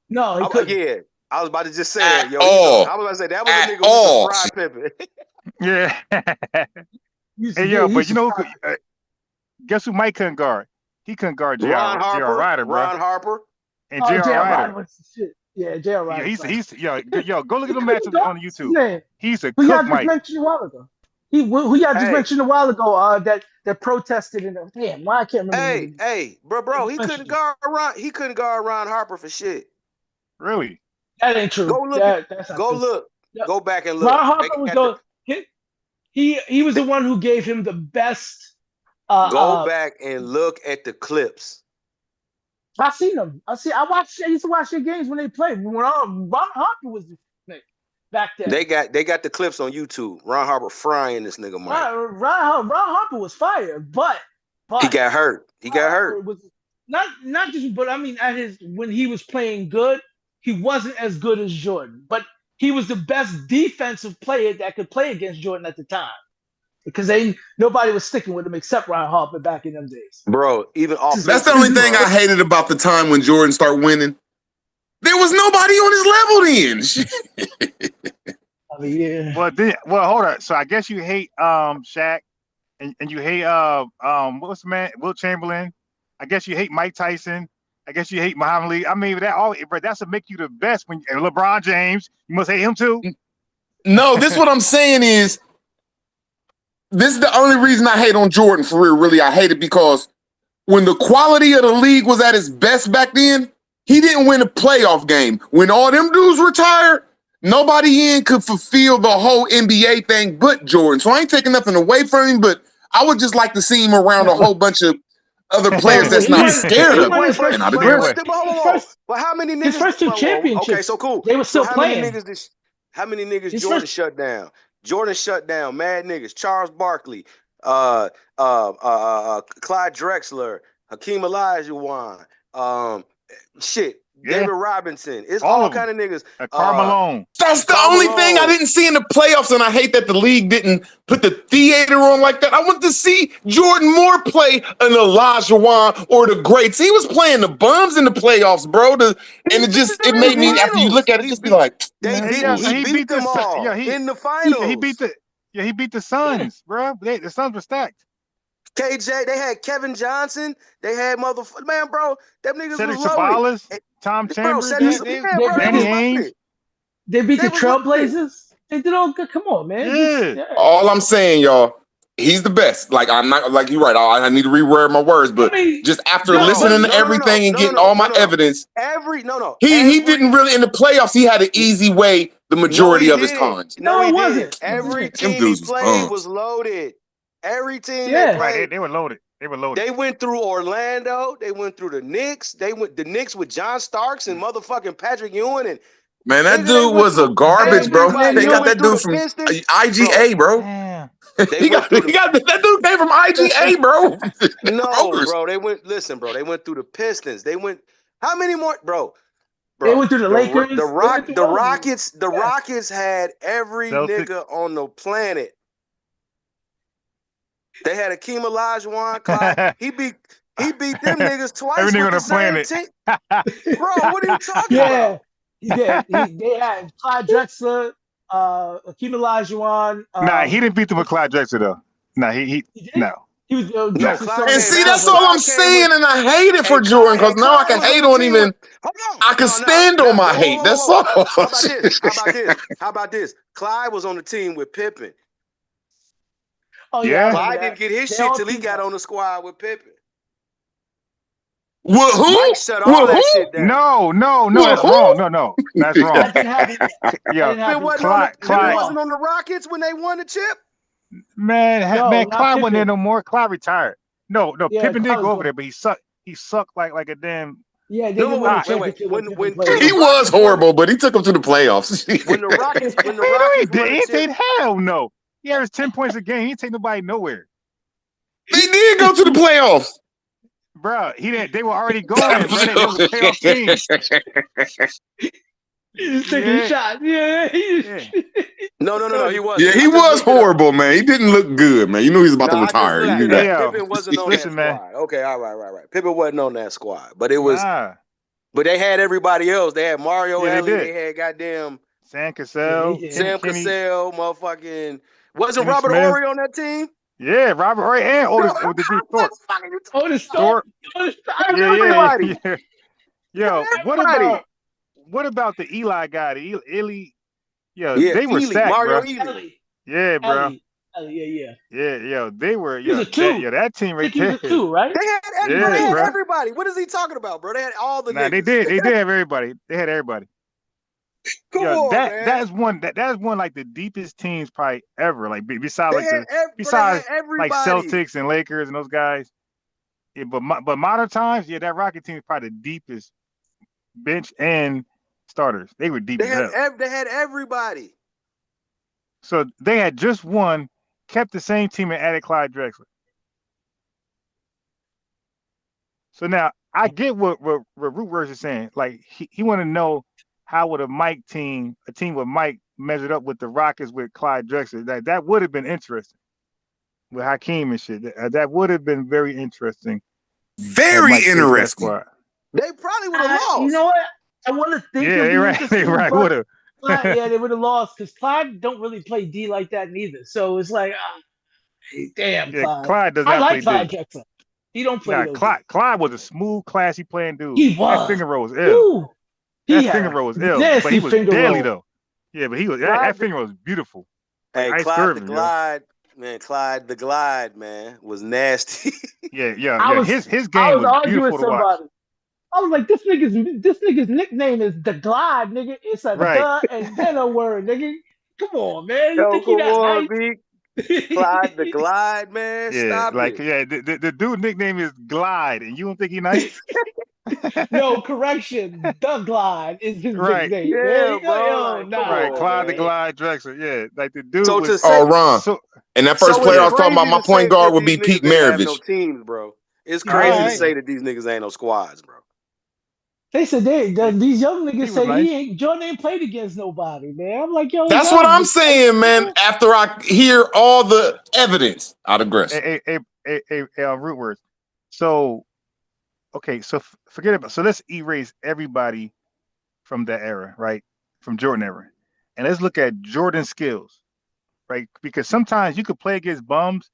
No, he couldn't. Yeah. I was about to just say that. Yo, I was about to say that was a nigga who fried Pippen. Yeah. Hey, yo, but you know, guess who Mike couldn't guard? He couldn't guard J.R. Ryder, bro. Ron Harper. And J.R. Ryder was the shit. Yeah, J.R. Ryder. Yo, go look at the matchup on YouTube. He's a cook, Mike. Mentioned a while ago. Who y'all just mentioned a while ago that protested and damn, why I can't remember. Hey, bro, he couldn't guard Ron Harper for shit. Really? That ain't true. Go look. Go back and look. Ron Harper was he was the one who gave him the best. Go back and look at the clips. I seen them. I used to watch their games when they played. When Ron Harper was the thing back then. They got the clips on YouTube. Ron Harper frying this nigga Mike. Ron Harper was fired, but he got hurt. Was not just, but I mean, when he was playing good, he wasn't as good as Jordan, but he was the best defensive player that could play against Jordan at the time. Because nobody was sticking with him except Ron Harper back in them days. Bro, even that's the only thing I hated about the time when Jordan started winning. There was nobody on his level then. I mean, yeah. Well, hold on. So I guess you hate Shaq and you hate what's the man? Wilt Chamberlain. I guess you hate Mike Tyson. I guess you hate Muhammad Ali. I mean, that's to make you the best. And LeBron James, you must hate him too. No, this what I'm saying is. This is the only reason I hate on Jordan for real. Really, I hate it because when the quality of the league was at its best back then, he didn't win a playoff game. When all them dudes retired, nobody could fulfill the whole NBA thing but Jordan. So I ain't taking nothing away from him, but I would just like to see him around a whole bunch of other players that's not scared of him. Well, how many niggas? His first two championships. Okay, so cool. They were still playing. How many niggas Jordan shut down? Jordan shut down mad niggas. Charles Barkley, Clyde Drexler, Hakeem Olajuwon, David Robinson. It's all kind of niggas. Karl Malone. That's the only thing I didn't see in the playoffs, and I hate that the league didn't put the theater on like that. I want to see Jordan Moore play an Olajuwon or the greats. He was playing the bums in the playoffs, bro. It made me, after you look at it, just be like, he beat them all in the finals. He beat the Suns, bro. The Suns were stacked. KJ, they had Kevin Johnson. They had man, bro. Them niggas Cedric was loaded. Sabalas, Tom Chambers, they beat the Trailblazers. They did all good. Come on, man. Yeah. All I'm saying, y'all, he's the best. Like, I'm not like you're right. I need to reword my words, but just after listening to everything and getting all my evidence, he didn't really in the playoffs. He had an easy way the majority of his times. No, it wasn't. Every team he played was loaded. Every team they played, they were loaded. They went through Orlando. They went through the Knicks. The Knicks with John Starks and motherfucking Patrick Ewing and. Man, that dude was a garbage, bro. They got that dude from IGA, bro. That dude came from IGA, bro. No, bro. They went through the Pistons. They went. How many more, bro? They went through the Lakers. The Rockets had every nigga on the planet. They had Hakeem Olajuwon, Clyde. He beat them niggas twice. Every nigga on the planet. Bro, what are you talking about? Yeah, they had Clyde Drexler, Hakeem Olajuwon. Nah, he didn't beat them with Clyde Drexler though. Nah, he no. He was and see, that's all I'm saying, and I hate it for Jordan because now I can hate on him and I can stand on my hate. That's all. How about this? Clyde was on the team with Pippen. Oh yeah, Clyde didn't get his shit till he got on the squad with Pippen. Well, who? Mike shut all that shit down. No, that's wrong. No, that's wrong. That didn't happen. Clyde wasn't on the Rockets when they won the chip. Man, Clyde wasn't there no more. Clyde retired. No, Pippen did go over there, but he sucked. He sucked like a damn. Yeah, they when he was horrible, but he took them to the playoffs. when the Rockets they hell no. He averaged 10 points a game. He didn't take nobody nowhere. They did go to the playoffs. Bro, they were already going, bro. They was a playoff team. He's taking shots. Yeah. No. He wasn't. Yeah, he was horrible, man. He didn't look good, man. You knew he was about to retire. You knew that. Pippen wasn't on that squad. Okay, all right. Pippen wasn't on that squad, but it was. But they had everybody else. They had Mario Ellie. They had goddamn Sam Cassell, Cassell, motherfucking. Wasn't Kenny Robert Horry on that team? Yeah, Robert Horry and Otis Thorpe. Otis Thorpe. Yeah. Yo, what about the Eli guy? The Eli. They were stacked, Mario bro. Ellie. Yeah, bro. Yeah. Yeah, they were. He was a two. That team right there. He was a two, right? They had everybody. What is he talking about, bro? They had all the niggas. They did. They did have everybody. They had everybody. Come on, man. That is one like the deepest teams probably ever. Like besides like Celtics and Lakers and those guys. Yeah, but modern times, that Rocket team is probably the deepest bench and starters. They were deep. They had everybody. So they had just won, kept the same team and added Clyde Drexler. So now I get what Rootworth is saying. Like he want to know how would a team with Mike measured up with the Rockets with Clyde Drexler. That would have been interesting with Hakeem and shit. That would have been very interesting. Very interesting. They probably would have lost. You know what? I want to think. Yeah, they right would have. Yeah, they would have lost because Clyde don't really play D like that neither. So it's like, damn, Clyde. Clyde does not play Clyde D. Drexler. He don't play Clyde was a smooth, classy playing dude. He was. That finger roll was ill. That finger roll was ill, but he was deadly though. Yeah, but he was. That finger roll was beautiful. Hey, Clyde the Glide, man. Clyde the Glide, man, was nasty. Yeah. His game was beautiful to watch. I was like, this nigga's nickname is the Glide, nigga. It's a the and then a word, nigga. Come on, man. You think he that nice? Clyde the Glide, man. Stop it. The dude nickname is Glide, and you don't think he nice? No, correction. The Glide is his nickname. Yeah, bro. Right, Clyde the Glide Drexler. Yeah, like the dude was. Ron. And that first player I was talking about, my point guard would be Pete Maravich. No teams, bro. It's crazy to say that these niggas ain't no squads, bro. They said these young niggas say Jordan ain't played against nobody, man. I'm like, yo, that's what I'm saying, man. After I hear all the evidence, I digress. Root words. So, okay, so forget about. So let's erase everybody from that era, right? From Jordan era, and let's look at Jordan's skills, right? Because sometimes you could play against bums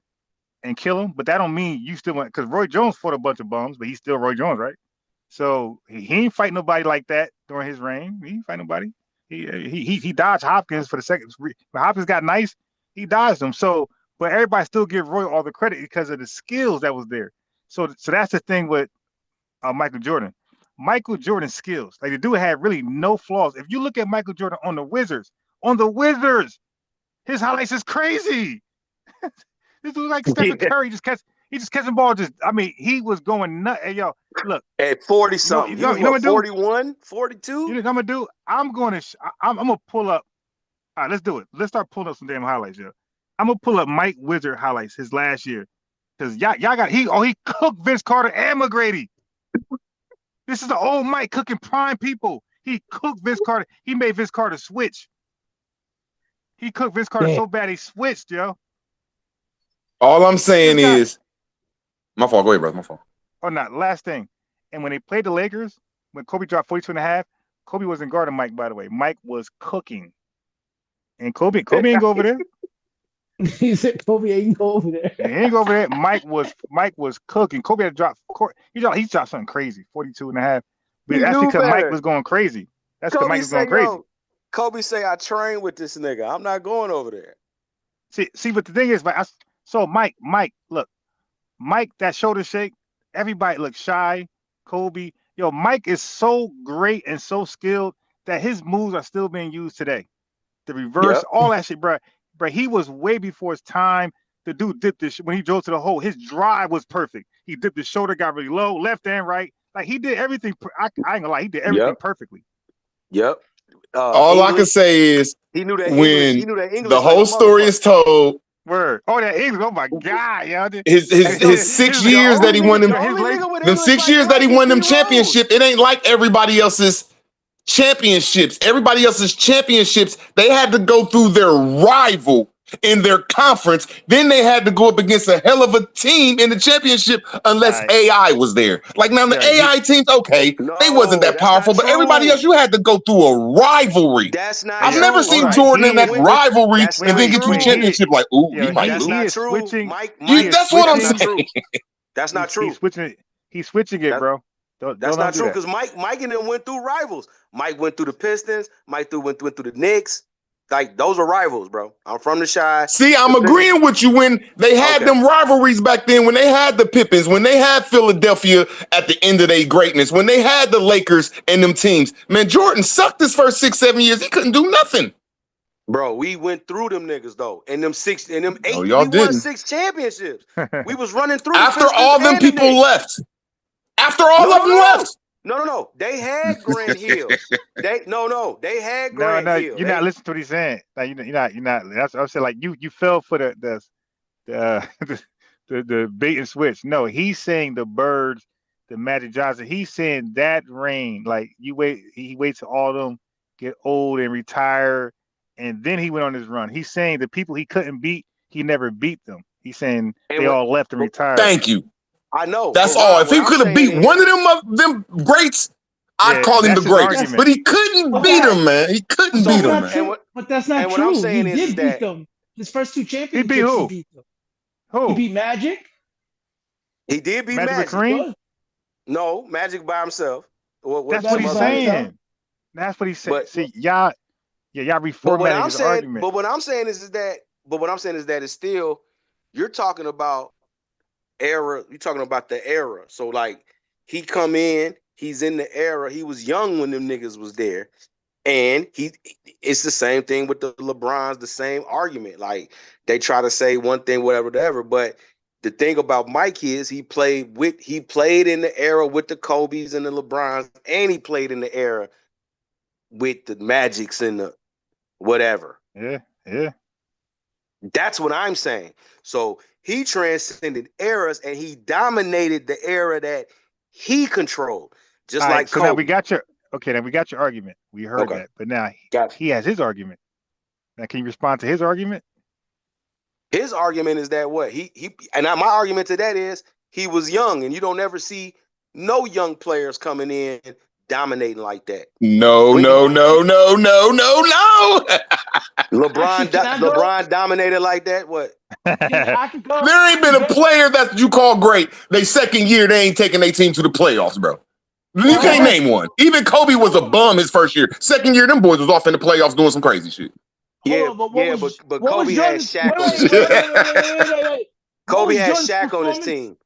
and kill them, but that don't mean you still want. Because Roy Jones fought a bunch of bums, but he's still Roy Jones, right? So he ain't fight nobody like that during his reign. He ain't fight nobody. He dodged Hopkins for the second. When Hopkins got nice, he dodged him. So, but everybody still give Roy all the credit because of the skills that was there. So that's the thing with Michael Jordan. Michael Jordan's skills, like the dude had really no flaws. If you look at Michael Jordan on the Wizards, his highlights is crazy. This dude like Stephen Curry just catching ball. He was going nuts. Hey, yo, look. At 40 something. You know what 41, 42? You know what I'm gonna do? I'm gonna pull up. All right, let's do it. Let's start pulling up some damn highlights, yo. I'm gonna pull up Mike Wizard highlights his last year. Because y'all got he cooked Vince Carter and McGrady. This is the old Mike cooking prime people. He cooked Vince Carter. He made Vince Carter switch. He cooked Vince Carter so bad he switched, yo. All I'm saying is, my fault. Go ahead, brother. My fault. Oh, not last thing. And when they played the Lakers, when Kobe dropped 42.5, Kobe wasn't guarding Mike, by the way. Mike was cooking. And Kobe ain't go over there. He said Kobe ain't go over there. He ain't go over there. Mike was cooking. Kobe had dropped. He dropped something crazy, 42.5. But that's because Mike was going crazy. That's because Mike was going crazy. Kobe say, I train with this nigga. I'm not going over there. See, but the thing is, so Mike, look, Mike, that shoulder shake, everybody look shy. Kobe, yo, Mike is so great and so skilled that his moves are still being used today. The reverse, all that shit, bro. But he was way before his time. The dude dipped this when he drove to the hole. His drive was perfect. He dipped his shoulder, got really low, left and right. Like he did everything. I ain't gonna lie, he did everything perfectly. Yep. All I can say is he knew that when English, he knew that English the whole story is told. Word. Oh, that English. Oh my God, y'all. His 6 years that he won them. Them 6 years that he won them championship. It ain't like everybody else's championships. Everybody else's championships, they had to go through their rival in their conference. Then they had to go up against a hell of a team in the championship unless AI was there. Like now the AI teams, okay, they wasn't that powerful, but everybody else, you had to go through a rivalry. That's not I've never seen Jordan in that rivalry and then get to a championship like, ooh, he might lose. That's not true. Mike, that's what I'm saying. That's not true. He's switching it, bro. That's not true because Mike and them went through rivals. Mike went through the Pistons. Mike went through the Knicks. Like those are rivals, bro. I'm from the Chi. See, I'm agreeing with you when they had them rivalries back then, when they had the Pippins, when they had Philadelphia at the end of their greatness, when they had the Lakers and them teams. Man, Jordan sucked his first 6-7 years. He couldn't do nothing. Bro, we went through them niggas though. And them 8, y'all we won 6 championships. We was running through after all them people left. After all of them left. No. They had Grant Hill. They had Grant Hill. You're not listening to what he's saying. Like, you're not. That's what I'm saying. Like you fell for the bait and switch. No, he's saying the Birds, the Magic Johnson. He's saying that reign. Like he waits till all of them get old and retire, and then he went on his run. He's saying the people he couldn't beat, he never beat them. He's saying they all left and retired. Thank you. I know. That's all. If he could have beat one of them greats, I'd call him the greatest. But he couldn't beat him, man. He couldn't beat him, man. But that's not true. He did beat them. His first 2 championships, he beat who? He beat them. Who? He beat Magic. He did beat Magic. No, Magic by himself. That's what he's saying. That's what he's saying. But, see, y'all reformatting his argument. But what I'm saying is that it's still, you're talking about era. You're talking about the era. So like he come in, he's in the era. He was young when them niggas was there. And it's the same thing with the LeBrons, the same argument. Like they try to say one thing, whatever. But the thing about Mike is he played in the era with the Kobe's and the LeBrons, and he played in the era with the Magics and the whatever. Yeah. That's what I'm saying. So he transcended eras and he dominated the era that he controlled. Just like Kobe. Now we got your argument. We heard that. But now he has his argument. Now can you respond to his argument? His argument is that what? And my argument to that is he was young, and you don't ever see no young players coming in dominating like that. No. LeBron dominated like that. What? There ain't been a player that you call great. They second year, they ain't taking their team to the playoffs, bro. You can't name one. Even Kobe was a bum his first year. Second year, them boys was off in the playoffs doing some crazy shit. But Kobe had Shaq on his team. Kobe had Shaq on his team.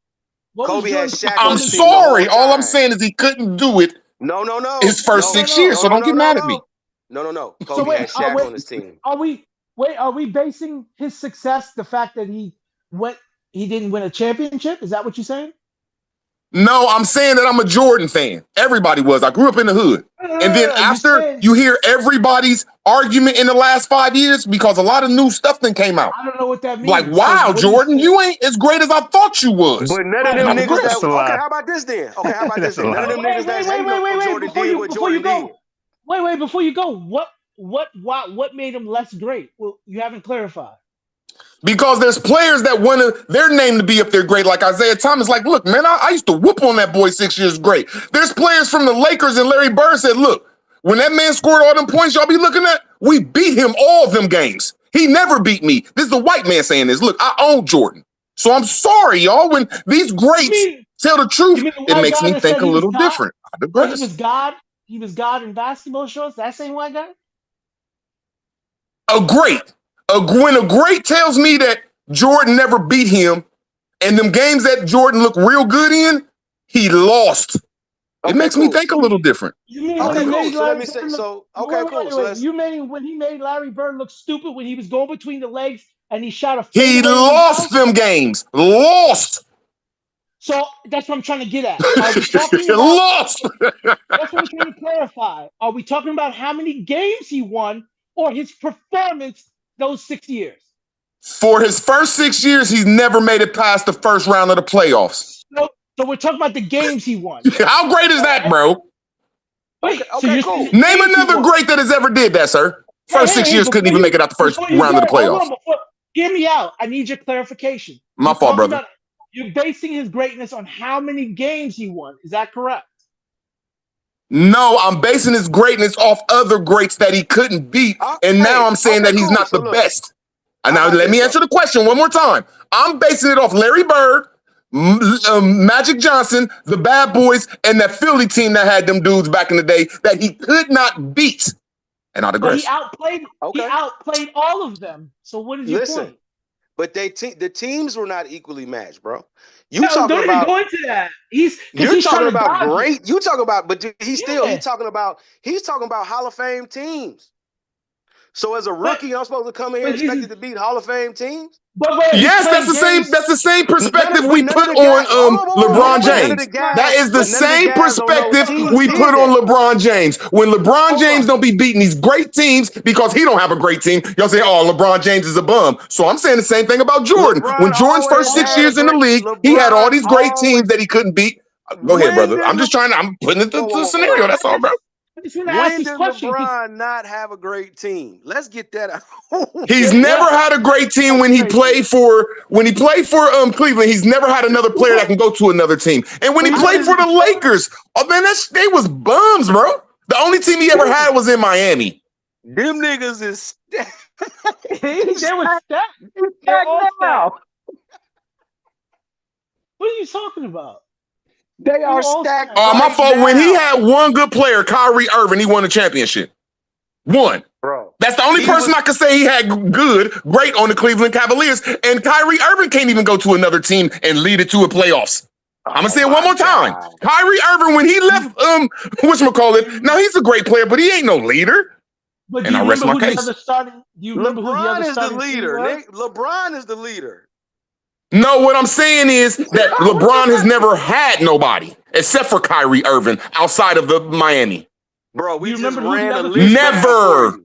Kobe had Shaq on his team. I'm sorry. All I'm saying is he couldn't do it. No. His first 6 years, so don't get mad at me. No. Kobe had Shaq on his team. Are we basing his success the fact that he didn't win a championship? Is that what you're saying? No, I'm saying that I'm a Jordan fan. Everybody was. I grew up in the hood. And then after you hear everybody's argument in the last 5 years, because a lot of new stuff then came out. I don't know what that means. Like, wow, Jordan, you ain't as great as I thought you was. But none of them niggas how about this then? None of them niggas that Jordan did what Jordan did. Wait, before you go, what made him less great? Well, you haven't clarified. Because there's players that want their name to be up there great, like Isaiah Thomas. Like, look, man, I used to whoop on that boy 6 years great. There's players from the Lakers and Larry Bird said, look, when that man scored all them points y'all be looking at, we beat him all them games. He never beat me. This is the white man saying this. Look, I own Jordan. So I'm sorry, y'all. When these greats tell the truth, it makes me think a little different. He was God in basketball shorts? That same white guy? A great. When a great tells me that Jordan never beat him, and them games that Jordan looked real good in, he lost. It makes me think a little different. You mean when he made Larry Bird look stupid when he was going between the legs and he shot a He lost them games. Lost. So that's what I'm trying to get at. Are we talking about, lost. That's what I'm trying to clarify. Are we talking about how many games he won or his performance those 6 years? For his first 6 years, he's never made it past the first round of the playoffs. So we're talking about the games he won. How great is that, bro? Wait, okay, cool. Name another great that has ever did that, sir. First 6 years couldn't even make it out the first round of the playoffs. Hear me out. I need your clarification. My fault, brother. You're basing his greatness on how many games he won. Is that correct? No, I'm basing his greatness off other greats that he couldn't beat. And now I'm saying that he's not the best. And now let me answer the question one more time. I'm basing it off Larry Bird, Magic Johnson, the Bad Boys, and that Philly team that had them dudes back in the day that he could not beat. And I digress. But he outplayed all of them. So what is your point? But the teams were not equally matched, bro. Don't even go into that. You're talking about great. You talking about, but he's talking about Hall of Fame teams. So as a rookie, I'm supposed to come in here expected to beat Hall of Fame teams? Yes, that's the same perspective we put on LeBron James. That is the same perspective we put on LeBron James. When LeBron James don't be beating these great teams because he don't have a great team, y'all say, "Oh, LeBron James is a bum." So I'm saying the same thing about Jordan. When Jordan's first 6 years in the league, he had all these great teams that he couldn't beat. Go ahead, brother. I'm putting it to the scenario. That's all, bro. When did LeBron not have a great team? Let's get that out. He's never had a great team when he played for Cleveland. He's never had another player that can go to another team. And when he played for the Lakers, oh man, they was bums, bro. The only team he ever had was in Miami. Them niggas is they were stacked. They're all stacked. What are you talking about? They are stacked. Oh, my fault. When he had one good player, Kyrie Irving, he won a championship. One. Bro. That's the only person I could say he had great on the Cleveland Cavaliers. And Kyrie Irving can't even go to another team and lead it to a playoffs. I'm going to say it one more time. Kyrie Irving, when he left, whatchamacallit, now he's a great player, but he ain't no leader. But and I rest my case. LeBron is the leader. LeBron is the leader. No, what I'm saying is that LeBron has never had nobody except for Kyrie Irving outside of the Miami. Bro, we just ran a list. Never.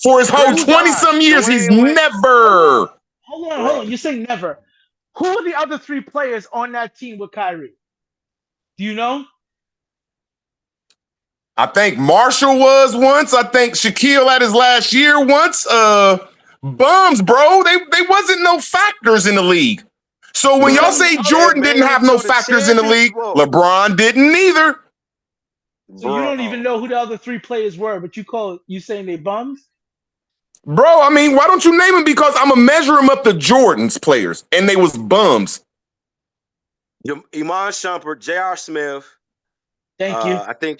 For his whole 20-some years, he's never. Hold on. You're saying never. Who are the other three players on that team with Kyrie? Do you know? I think Marshall was once. I think Shaquille at his last year once. Bums, bro. They wasn't no factors in the league. So when y'all say Jordan didn't have no factors in the league, LeBron didn't either. So you don't even know who the other three players were, but you saying they bums? Bro, I mean, why don't you name them? Because I'm going to measure them up to Jordan's players, and they was bums. Iman Shumpert, J.R. Smith. Thank you. I think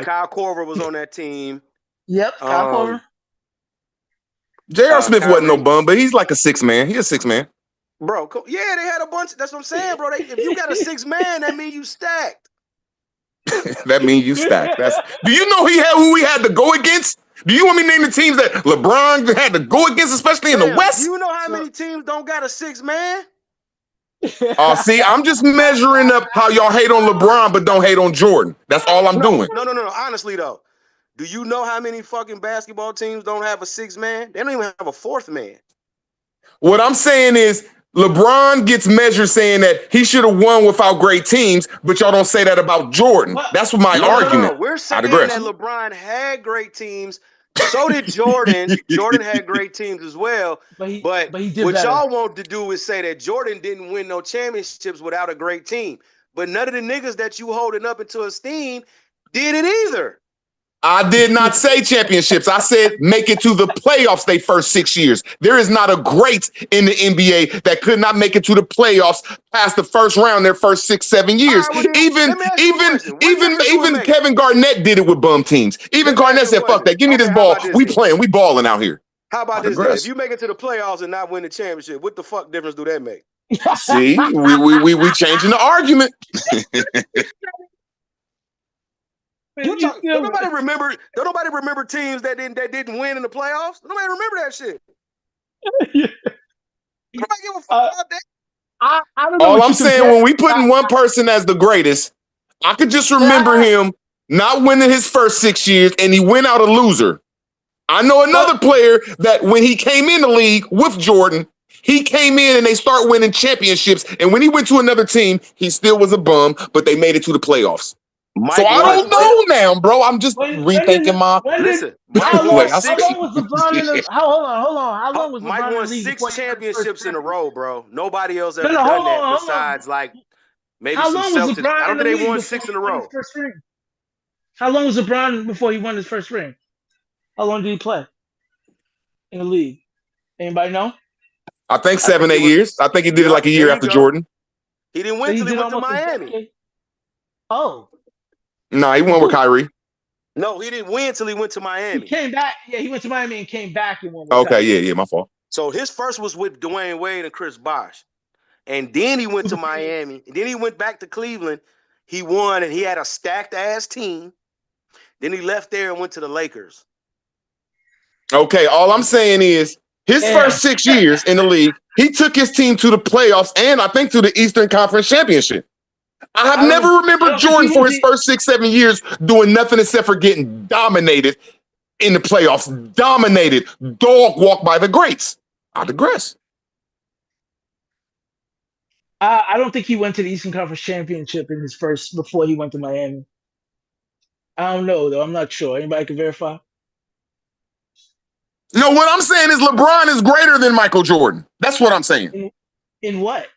Kyle Korver was on that team. Yep, Kyle Korver. J.R. Smith wasn't no bum, but he's like a six man. He's a six man. Bro, yeah, they had a bunch. That's what I'm saying, bro. If you got a 6 man, that means you stacked. That means you stacked. Do you know who he had to go against? Do you want me to name the teams that LeBron had to go against, especially in the West? Do you know how many teams don't got a 6 man? See, I'm just measuring up how y'all hate on LeBron but don't hate on Jordan. That's all I'm doing. No. Honestly, though, do you know how many fucking basketball teams don't have a 6 man? They don't even have a 4th man. What I'm saying is, LeBron gets measured saying that he should have won without great teams, but y'all don't say that about Jordan. That's what my argument. No. We're saying that LeBron had great teams. So did Jordan. Jordan had great teams as well. But he did what better. Y'all want to do is say that Jordan didn't win no championships without a great team. But none of the niggas that you holding up into esteem did it either. I did not say championships. I said make it to the playoffs they first 6 years. There is not a great in the NBA that could not make it to the playoffs past the first round their first 6-7 years. Even Kevin Garnett did it with bum teams. Even Garnett said, fuck that. Give me this ball. We balling out here. How about this? If you make it to the playoffs and not win the championship, what the fuck difference do that make? See, we changing the argument. Don't nobody remember teams that didn't win in the playoffs? Nobody remember that shit. Nobody give a fuck about that. I don't know. All I'm saying, when we putting one person as the greatest, I could just remember him not winning his first 6 years, and he went out a loser. I know another player that when he came in the league with Jordan, he came in and they start winning championships. And when he went to another team, he still was a bum, but they made it to the playoffs. So I don't know now, bro. I'm just rethinking my. Listen, how long was LeBron in the? Hold on. How long was Mike LeBron won in the league? 6 championships in a row, bro. Nobody else ever No, done that besides like maybe how some long was Celtics. LeBron I don't in think the they won league 6 in a row. How long was LeBron before he won his first ring? How long did he play in the league? Anybody know? I think 7, 8 years. I think he did it like a year after Jordan. He didn't win until he went to Miami. Oh. No, he won with Kyrie. No, he didn't win until he went to Miami. He came back. Yeah, he went to Miami and came back and won with Okay, Kyrie. yeah, my fault. So his first was with Dwayne Wade and Chris Bosh. And then he went to Miami. And then he went back to Cleveland. He won and he had a stacked ass team. Then he left there and went to the Lakers. Okay, all I'm saying is his first 6 years in the league, he took his team to the playoffs and I think to the Eastern Conference Championship. I have never remembered Jordan for his first 6, 7 years doing nothing except for getting dominated in the playoffs. Dominated, dog walked by the greats. I digress. I don't think he went to the Eastern Conference Championship in his first before he went to Miami. I don't know though. I'm not sure. Anybody can verify? No, what I'm saying is LeBron is greater than Michael Jordan. That's what I'm saying. In what?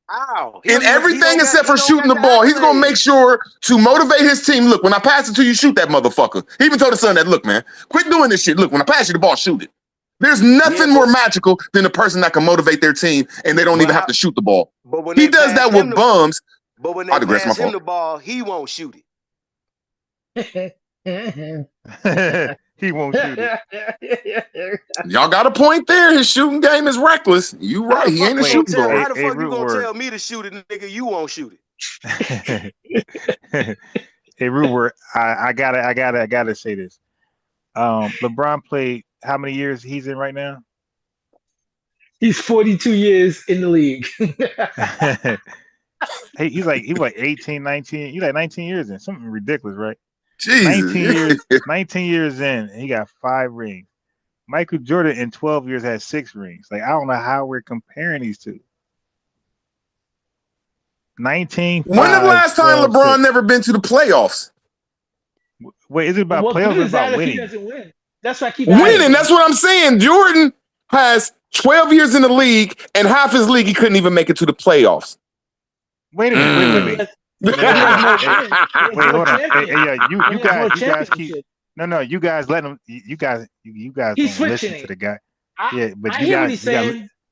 Wow. In everything except for shooting the ball. He's going to make sure to motivate his team. Look, when I pass it to you, shoot that motherfucker. He even told his son that, look, man, quit doing this shit. Look, when I pass you the ball, shoot it. There's nothing more magical than a person that can motivate their team and they don't even have to shoot the ball. But when he does that with bums. But when they pass him the ball, he won't shoot it. He won't shoot it. Y'all got a point there. His shooting game is reckless. You right. He ain't a shooting guard. How the fuck you gonna tell me to shoot it, nigga? You won't shoot it. Hey, Ruber, I gotta say this. LeBron played how many years he's in right now? He's 42 years in the league. Hey, he's like 18, 19. He's like 19 years in. Something ridiculous, right? Jesus. 19 years in, and he got 5 rings. Michael Jordan in 12 years had 6 rings. Like, I don't know how we're comparing these two. 19. When the last time LeBron never been to the playoffs? Wait, is it about playoffs or about winning? He doesn't win? That's what I keep winning. Asking. That's what I'm saying. Jordan has 12 years in the league, and half his league he couldn't even make it to the playoffs. Wait a minute. Wait. Wait, hold on. Hey, you guys keep. No, you guys let him. You guys He's don't listen to the guy. But you guys.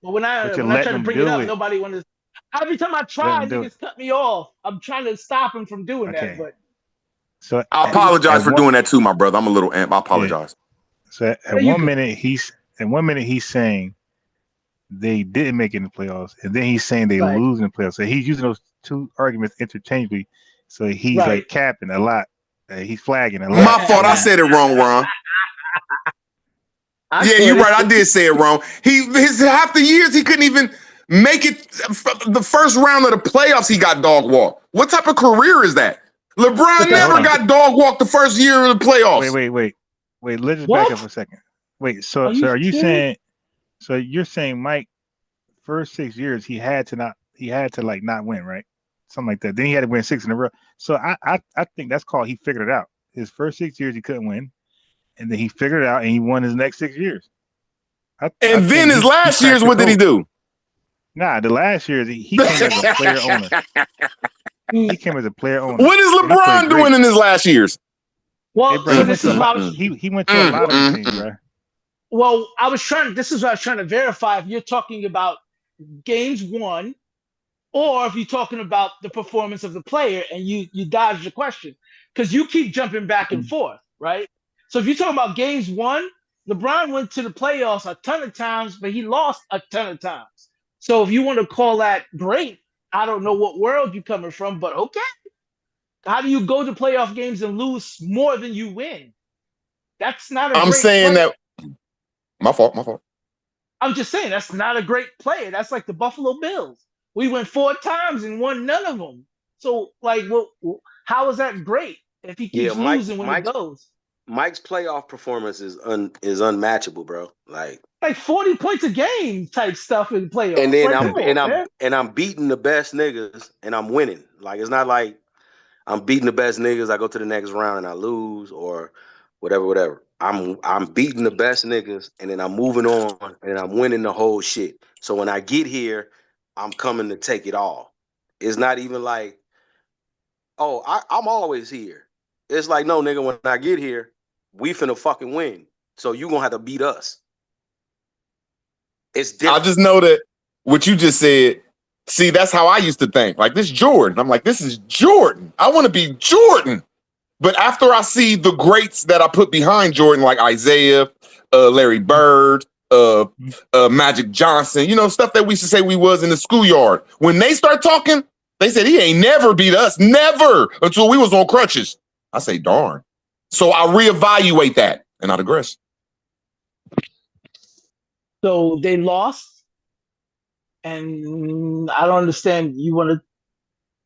But when I try to bring it up, nobody wants to. Every time I try, niggas cut me off. I'm trying to stop him from doing that, but. So I apologize for doing that too, my brother. I'm a little amp. I apologize. Yeah. So at 1 minute he's saying they didn't make it in the playoffs, and then he's saying they lose in the playoffs. So he's using those two arguments interchangeably. So he's like capping a lot. He's flagging a lot. My fault. I said it wrong, Ron. Yeah, you're right. I did say it wrong. His half the years he couldn't even make it. The first round of the playoffs, he got dog walk. What type of career is that? LeBron never got dog walk the first year of the playoffs. Wait. Let's just back up for a second. Wait. So are you saying? So you're saying Mike, first 6 years he had to not win, right? Something like that. Then he had to win 6 in a row. So I think that's called he figured it out. His first 6 years he couldn't win, and then he figured it out and he won his next 6 years. And then his last years, what did he do? Nah, the last years he came as a player owner. He came as a player owner. What is LeBron doing in his last years? Well, so this is about he went to a lot of things, right? Well, this is what I was trying to verify. If you're talking about games won, or if you're talking about the performance of the player, and you dodged the question because you keep jumping back and forth, right? So if you're talking about games won, LeBron went to the playoffs a ton of times, but he lost a ton of times. So if you want to call that great, I don't know what world you're coming from, but okay. How do you go to playoff games and lose more than you win? That's not a I'm great saying player. that. My fault. I'm just saying that's not a great player. That's like the Buffalo Bills. We went 4 times and won none of them. So, like, well, how is that great? if he keeps losing when he goes. Mike's playoff performance is unmatchable, bro. Like 40 points a game type stuff in playoffs. And then I'm beating the best niggas and I'm winning. Like it's not like I'm beating the best niggas, I go to the next round and I lose or whatever. I'm beating the best niggas and then I'm moving on and I'm winning the whole shit. So when I get here, I'm coming to take it all. It's not even like, oh, I'm always here. It's like, no, nigga, when I get here, we finna fucking win. So you gonna have to beat us. It's different. I just know that what you just said, see, that's how I used to think. Like, this Jordan. I'm like, this is Jordan. I want to be Jordan. But after I see the greats that I put behind Jordan, like Isaiah, Larry Bird, Magic Johnson, you know, stuff that we used to say we was in the schoolyard. When they start talking, they said he ain't never beat us, never, until we was on crutches. I say, darn. So I reevaluate that and I digress. So they lost, and I don't understand. You want to?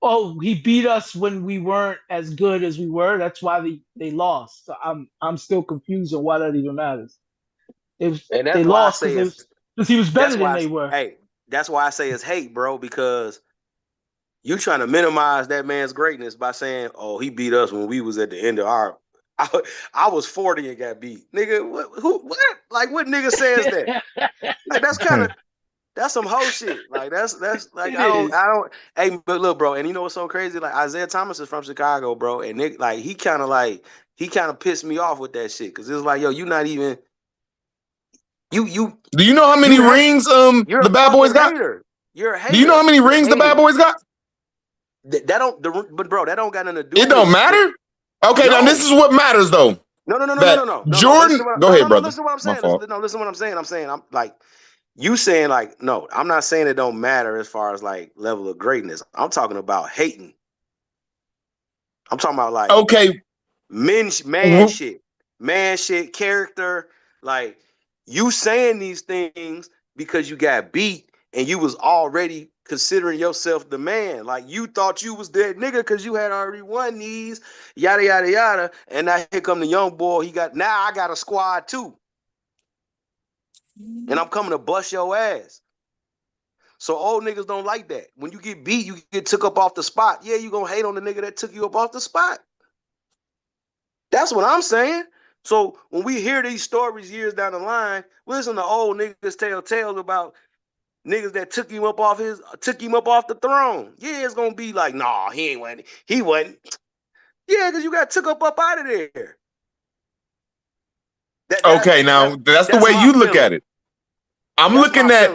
Oh, he beat us when we weren't as good as we were. That's why they lost. So I'm still confused on why that even matters. They lost because he was better than they were. Hey, that's why I say it's hate, bro. Because you trying to minimize that man's greatness by saying, "Oh, he beat us when we was at the end of our." I was 40 and got beat, nigga. What? Like, what nigga says that? Like, that's some hoe shit. Like, that's like I don't. Hey, but look, bro, and you know what's so crazy? Like, Isaiah Thomas is from Chicago, bro, and Nick, like, he kind of pissed me off with that shit because it's like, yo, you not even. You. Do you know how many rings the Bad Boys got? You're a hater. Do you know how many rings the Bad Boys got? But bro, that don't got nothing to do. It don't matter. Okay, now this is what matters, though. No. Jordan, go ahead, brother. Listen to what I'm saying. Listen what I'm saying. I'm saying, I'm like, you saying like, no, I'm not saying it don't matter as far as like level of greatness. I'm talking about hating. I'm talking about like, okay, man shit, character. Like, you saying these things because you got beat and you was already considering yourself the man. Like, you thought you was that nigga because you had already won these, yada, yada, yada. And now here come the young boy. Now I got a squad too. And I'm coming to bust your ass. So old niggas don't like that. When you get beat, you get took up off the spot. Yeah, you gonna hate on the nigga that took you up off the spot. That's what I'm saying. So when we hear these stories years down the line, listen to old niggas tell tales about niggas that took him up off the throne. Yeah, it's gonna be like, nah, he wasn't. Yeah, because you got took up out of there. Okay, now that's the way you look at it. I'm looking at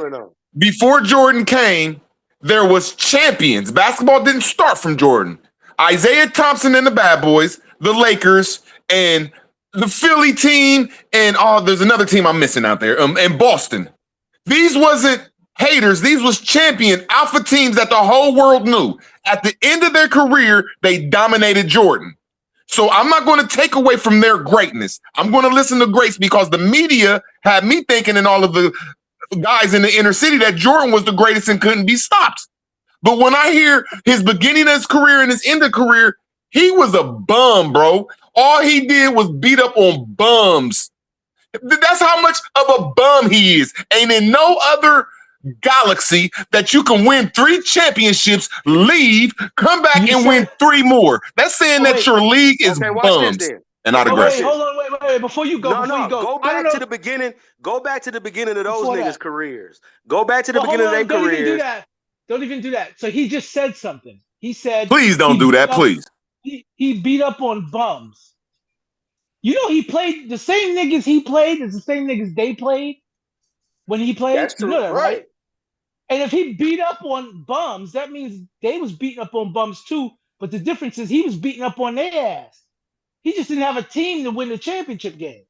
before Jordan came, there was champions. Basketball didn't start from Jordan. Isaiah Thompson and the Bad Boys, the Lakers, and the Philly team, and there's another team I'm missing out there, and Boston. These wasn't haters. These was champion alpha teams that the whole world knew. At the end of their career, they dominated Jordan. So I'm not going to take away from their greatness. I'm going to listen to greats because the media had me thinking, and all of the guys in the inner city, that Jordan was the greatest and couldn't be stopped. But when I hear his beginning of his career and his end of career, he was a bum, bro. All he did was beat up on bums. That's how much of a bum he is. Ain't in no other galaxy that you can win 3 championships, leave, come back and win 3 more. That's saying that your league is bums. And I digress. Hold on, wait. Before you go, go back to the beginning. Go back to the beginning of those niggas' careers. Go back to the beginning of their careers. Don't even do that. So he just said something. He said, please don't do that, please. He beat up on bums. You know, he played the same niggas he played as the same niggas they played when he played. That's true, you know that, right? And if he beat up on bums, that means they was beating up on bums too. But the difference is he was beating up on their ass. He just didn't have a team to win the championship games.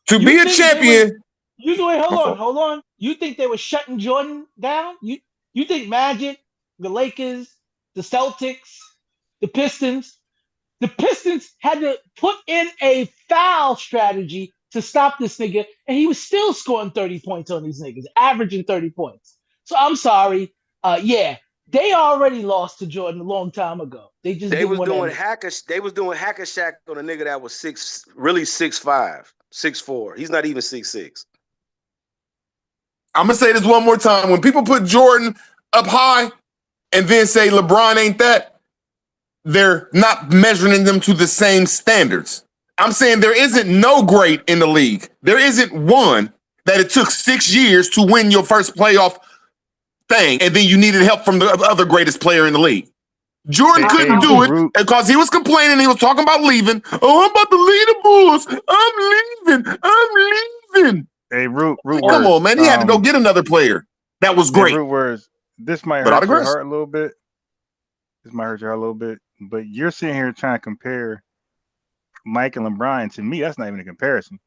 To be a champion. Hold on. You think they were shutting Jordan down? You think Magic, the Lakers, the Celtics, the Pistons had to put in a foul strategy to stop this nigga, and he was still scoring 30 points on these niggas, averaging 30 points. So I'm sorry. Yeah, They already lost to Jordan a long time ago. They was doing hacker shack on a nigga that was 6'5", 6'4". He's not even 6'6". I'm gonna say this one more time. When people put Jordan up high and then say LeBron ain't that, they're not measuring them to the same standards. I'm saying there isn't no great in the league. There isn't one that it took 6 years to win your first playoff thing, and then you needed help from the other greatest player in the league. Jordan couldn't do it because he was complaining. He was talking about leaving. Oh, I'm about to leave the Bulls. I'm leaving. Hey, Root come on, man. He had to go get another player. That was great. Root words. This might hurt your heart a little bit. But you're sitting here trying to compare Mike and LeBron. To me, that's not even a comparison.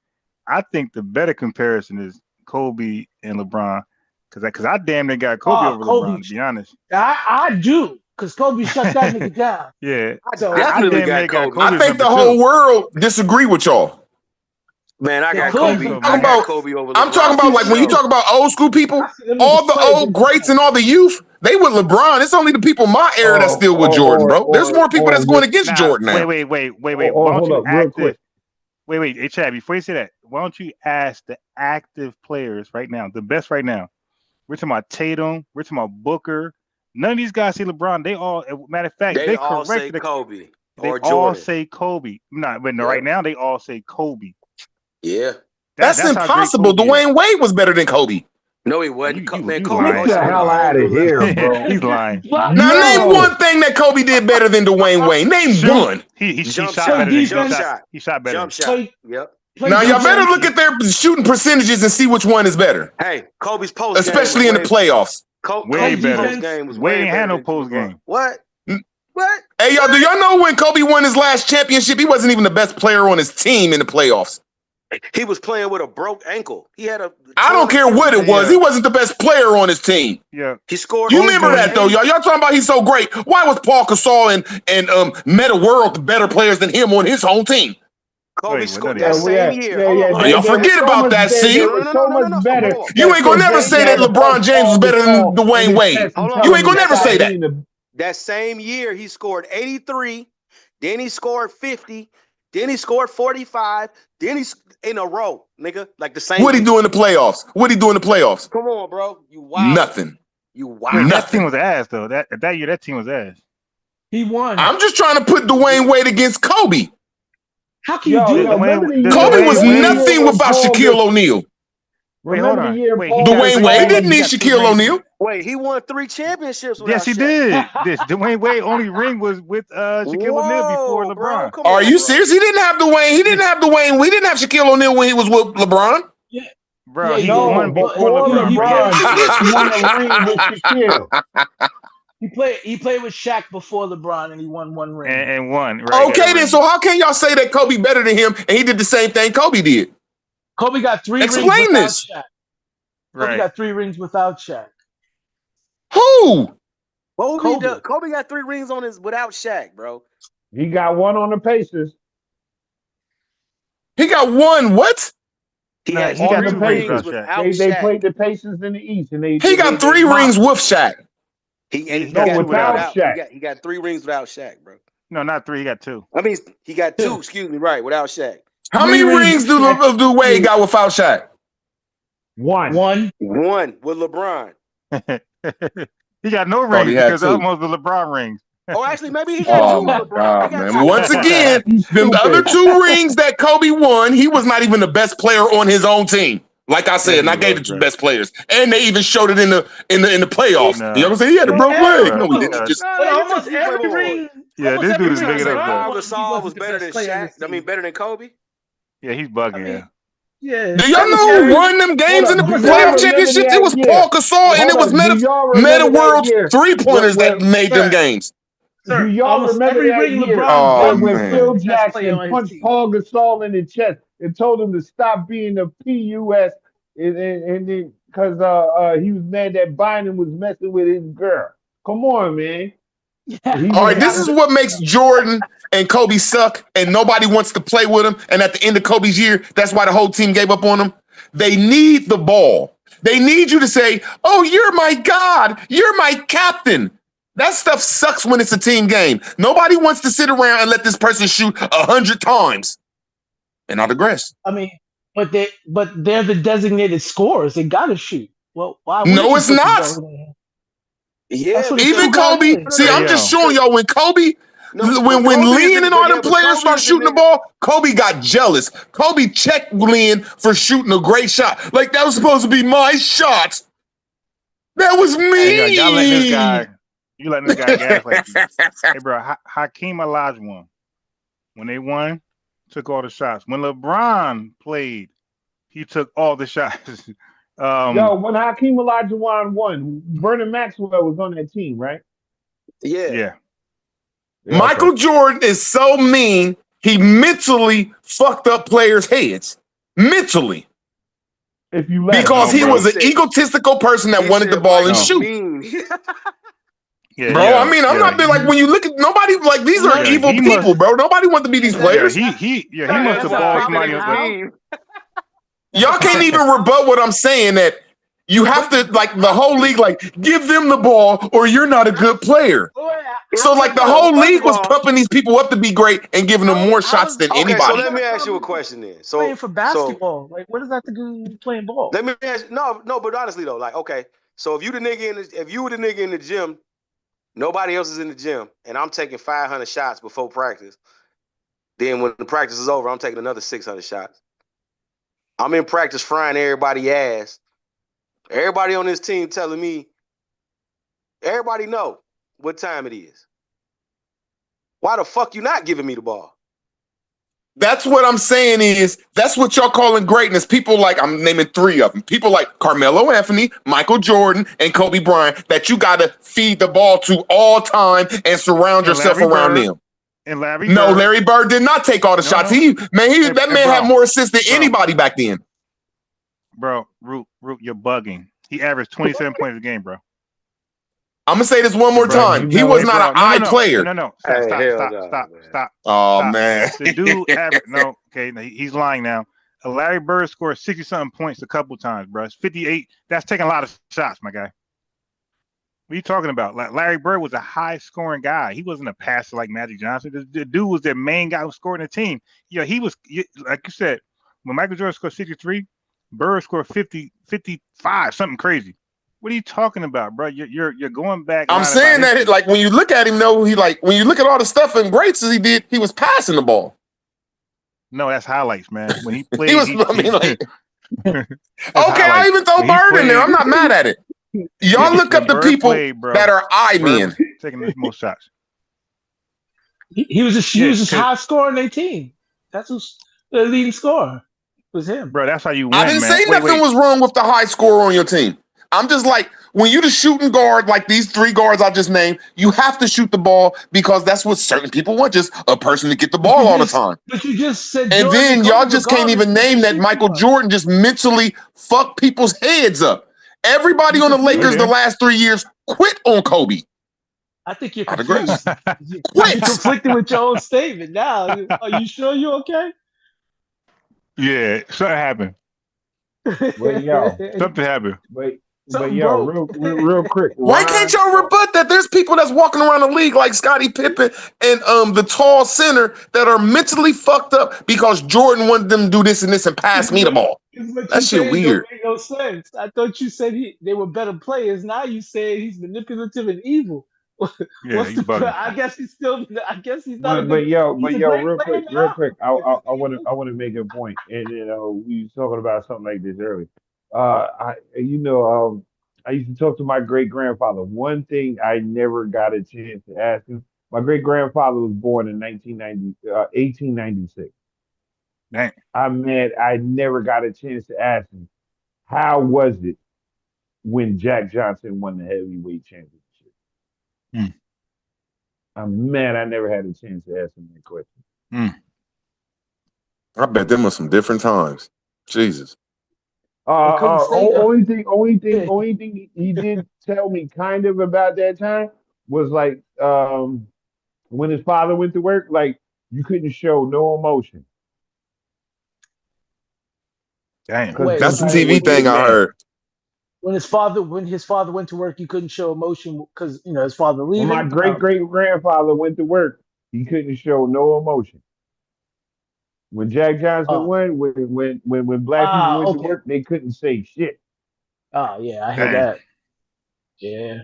I think the better comparison is Kobe and LeBron. Because I damn near got Kobe over LeBron, to be honest. I do, because Kobe shut that nigga down. Yeah. I definitely got Kobe. I think the whole world disagree with y'all. Man, I got Kobe. I'm talking about like when you talk about old school people, all the old greats and all the youth, they with LeBron. It's only the people my era that's still with Jordan, bro. There's more people that's going against Jordan now. Wait. Hold up, real quick. Wait. Hey, Chad, before you say that, why don't you ask the active players right now, the best right now? We're talking about Tatum. We're talking about Booker. None of these guys say LeBron. They all, matter of fact, they all say Kobe. They all say Kobe. But right now they all say Kobe. Yeah, that's impossible. Dwayne Wade was better than Kobe. No, he wasn't. Get the hell out of here, bro. He's lying. Now name one thing that Kobe did better than Dwayne Wade. Name one. He shot better. He shot better. Jump shot. Yep. Now y'all better look at their shooting percentages and see which one is better. Hey, Kobe's post, especially in the playoffs. Way better. Wade ain't had no post game. What? Hey y'all, do y'all know when Kobe won his last championship? He wasn't even the best player on his team in the playoffs. He was playing with a broke ankle. He had I don't care what it was. He wasn't the best player on his team. Yeah, he scored. You remember that though, y'all? Y'all talking about he's so great. Why was Paul Gasol and Metta World better players than him on his home team? Kobe scored that same year. Y'all forget about that. See, no. You ain't gonna never say that LeBron James was better than Dwayne Wade. You ain't gonna never say that. That same year, he scored 83. Then he scored 50. Then he scored 45. Then he's in a row, nigga. Like the same. What'd he do in the playoffs? Come on, bro. You wild. Nothing. You wild. That team was ass though. That year, that team was ass. He won. I'm just trying to put Dwayne Wade against Kobe. How can you do that? Kobe was nothing without Shaquille O'Neal. Wait, hold on. Dwayne Wade didn't need Shaquille O'Neal. Wait, he won 3 championships. Yes, he did. Dwayne Wade only ring was with Shaquille O'Neal before LeBron. Bro, Are you serious? He didn't have Dwayne. We didn't have Shaquille O'Neal when he was with LeBron. Yeah. Bro, he won before LeBron. He won a ring with Shaquille. He played with Shaq before LeBron, and he won 1 ring. And won. Right, okay, then. So how can y'all say that Kobe better than him, and he did the same thing Kobe did? Kobe got 3 rings Explain without this. Shaq. Right. Kobe got 3 rings without Shaq. Who? Kobe got 3 rings on his without Shaq, bro. He got 1 on the Pacers. He got 1 what? He got 2 rings without Shaq. They played the Pacers in the East, and he got 3 rings with Shaq. He got 3 rings without Shaq, bro. No, not 3. He got 2. I mean, he got 2. Excuse me, right? Without Shaq. How many rings do Wade got without Shaq? 1 with LeBron. He got no rings because almost the LeBron rings. Oh, actually, maybe he got 2 with LeBron. Man. Once again, the other 2 rings that Kobe won, he was not even the best player on his own team. Like I said, and I gave the 2 best players, and they even showed it in the playoffs. You know what I'm saying? He had a broke leg. No, he didn't. Just almost every ring. Yeah, this dude is big enough. Paul Gasol was better than Shaq. I mean, better than Kobe. Yeah, he's bugging. Yeah. Do y'all know who won them games in the playoff championships? It was Paul Gasol, and it was Metta World's 3-pointers that made them games. Do y'all remember that year when Phil Jackson punched Paul Gasol in the chest and told him to stop being a PUS, and because he was mad that Bynum was messing with his girl? Come on, man. All right, this is what makes Jordan and Kobe suck, and nobody wants to play with him. And at the end of Kobe's year, that's why the whole team gave up on him. They need the ball. They need you to say, "Oh, you're my God. You're my captain." That stuff sucks when it's a team game. Nobody wants to sit around and let this person shoot 100 times. And I digress. I mean, but they're the designated scorers. They gotta shoot. Well, why? No, it's not. Yeah, even Kobe. See, I'm just showing y'all when Kobe, when Lynn and all them players start shooting the ball, Kobe got jealous. Kobe checked Lynn for shooting a great shot. Like that was supposed to be my shot. That was me. Hey, y'all letting this guy. You letting this guy gaslight you. Hey, bro, Hakeem Olajuwon, when they won, took all the shots. When LeBron played, he took all the shots. Yo, when Hakeem Olajuwon won, Vernon Maxwell was on that team, right? Yeah. Michael Jordan is so mean, he mentally fucked up players' heads. Mentally. If you because he was an egotistical person that wanted the ball and shoot. I mean, I'm not being like when you look at nobody like these are evil people, bro. Nobody wants to be these players. He must have balled somebody on. Y'all can't even rebut what I'm saying that you have to like the whole league like give them the ball or you're not a good player. So like the whole league was pumping these people up to be great and giving them more shots than anybody. So let me ask you a question then. So playing for basketball, like what does that have to do with playing ball? Let me ask no, but honestly though, like okay, so if you were the nigga in the gym, nobody else is in the gym, and I'm taking 500 shots before practice. Then when the practice is over, I'm taking another 600 shots. I'm in practice frying everybody's ass. Everybody on this team telling me, everybody know what time it is. Why the fuck you not giving me the ball? That's what I'm saying is, that's what y'all calling greatness. People like, I'm naming 3 of them. People like Carmelo Anthony, Michael Jordan, and Kobe Bryant that you got to feed the ball to all time and surround yourself around them. And Larry Bird. Larry Bird did not take all the shots. That man had more assists than anybody back then. Bro, Root, you're bugging. He averaged 27 points a game, bro. I'm gonna say this one more time. He was not an eye player. No. Stop. Oh man, the dude averaged he's lying now. Larry Bird scored 60-something points a couple times, bro. It's 58. That's taking a lot of shots, my guy. What are you talking about? Like Larry Bird was a high-scoring guy. He wasn't a passer like Magic Johnson. The dude was their main guy who scored in the team. Yeah, he was like you said. When Michael Jordan scored 63, Bird scored 50, 55, something crazy. What are you talking about, bro? You're going back. I'm saying that like when you look at him, though, when you look at all the stuff and greats he did, he was passing the ball. No, that's highlights, man. When he played, okay, I even throw Bird in there. I'm not mad at it. Y'all look up the people that are eye men taking the most shots. He was just high scorer in their team. That's who's the leading scorer. Was him, bro. That's how you win. I didn't say nothing was wrong with the high scorer on your team. I'm just like, when you the shooting guard, like these 3 guards I just named, you have to shoot the ball because that's what certain people want, just a person to get the ball all the time. But you just said, and then y'all just can't even name that Michael Jordan just mentally fucked people's heads up. Everybody on the Lakers the last 3 years quit on Kobe. I think you're conflicted. You're conflicted with your own statement now. Are you sure you're okay? Yeah, something happened. Something happened. Real quick. Why can't y'all rebut that? There's people that's walking around the league like Scottie Pippen and the tall center that are mentally fucked up because Jordan wanted them to do this and this and pass me the ball. That shit weird. Don't make no sense. I thought you said they were better players. Now you say he's manipulative and evil. Yeah, he's bugging. I guess he's still. I guess he's not. But real quick. I want to make a point, and we were talking about something like this earlier. I used to talk to my great grandfather. One thing I never got a chance to ask him. My great grandfather was born in 1896. Dang. I never got a chance to ask him, how was it when Jack Johnson won the heavyweight championship? I'm mad I never had a chance to ask him that question. I bet them were some different times. Jesus. Only thing he did tell me kind of about that time was like when his father went to work, like you couldn't show no emotion. Damn. That's the TV thing I heard. when his father went to work, he couldn't show emotion because his father leaving. When my great grandfather went to work, he couldn't show no emotion. When Jack Johnson went, when black people went to work, they couldn't say shit. Oh yeah, I heard that. Yeah.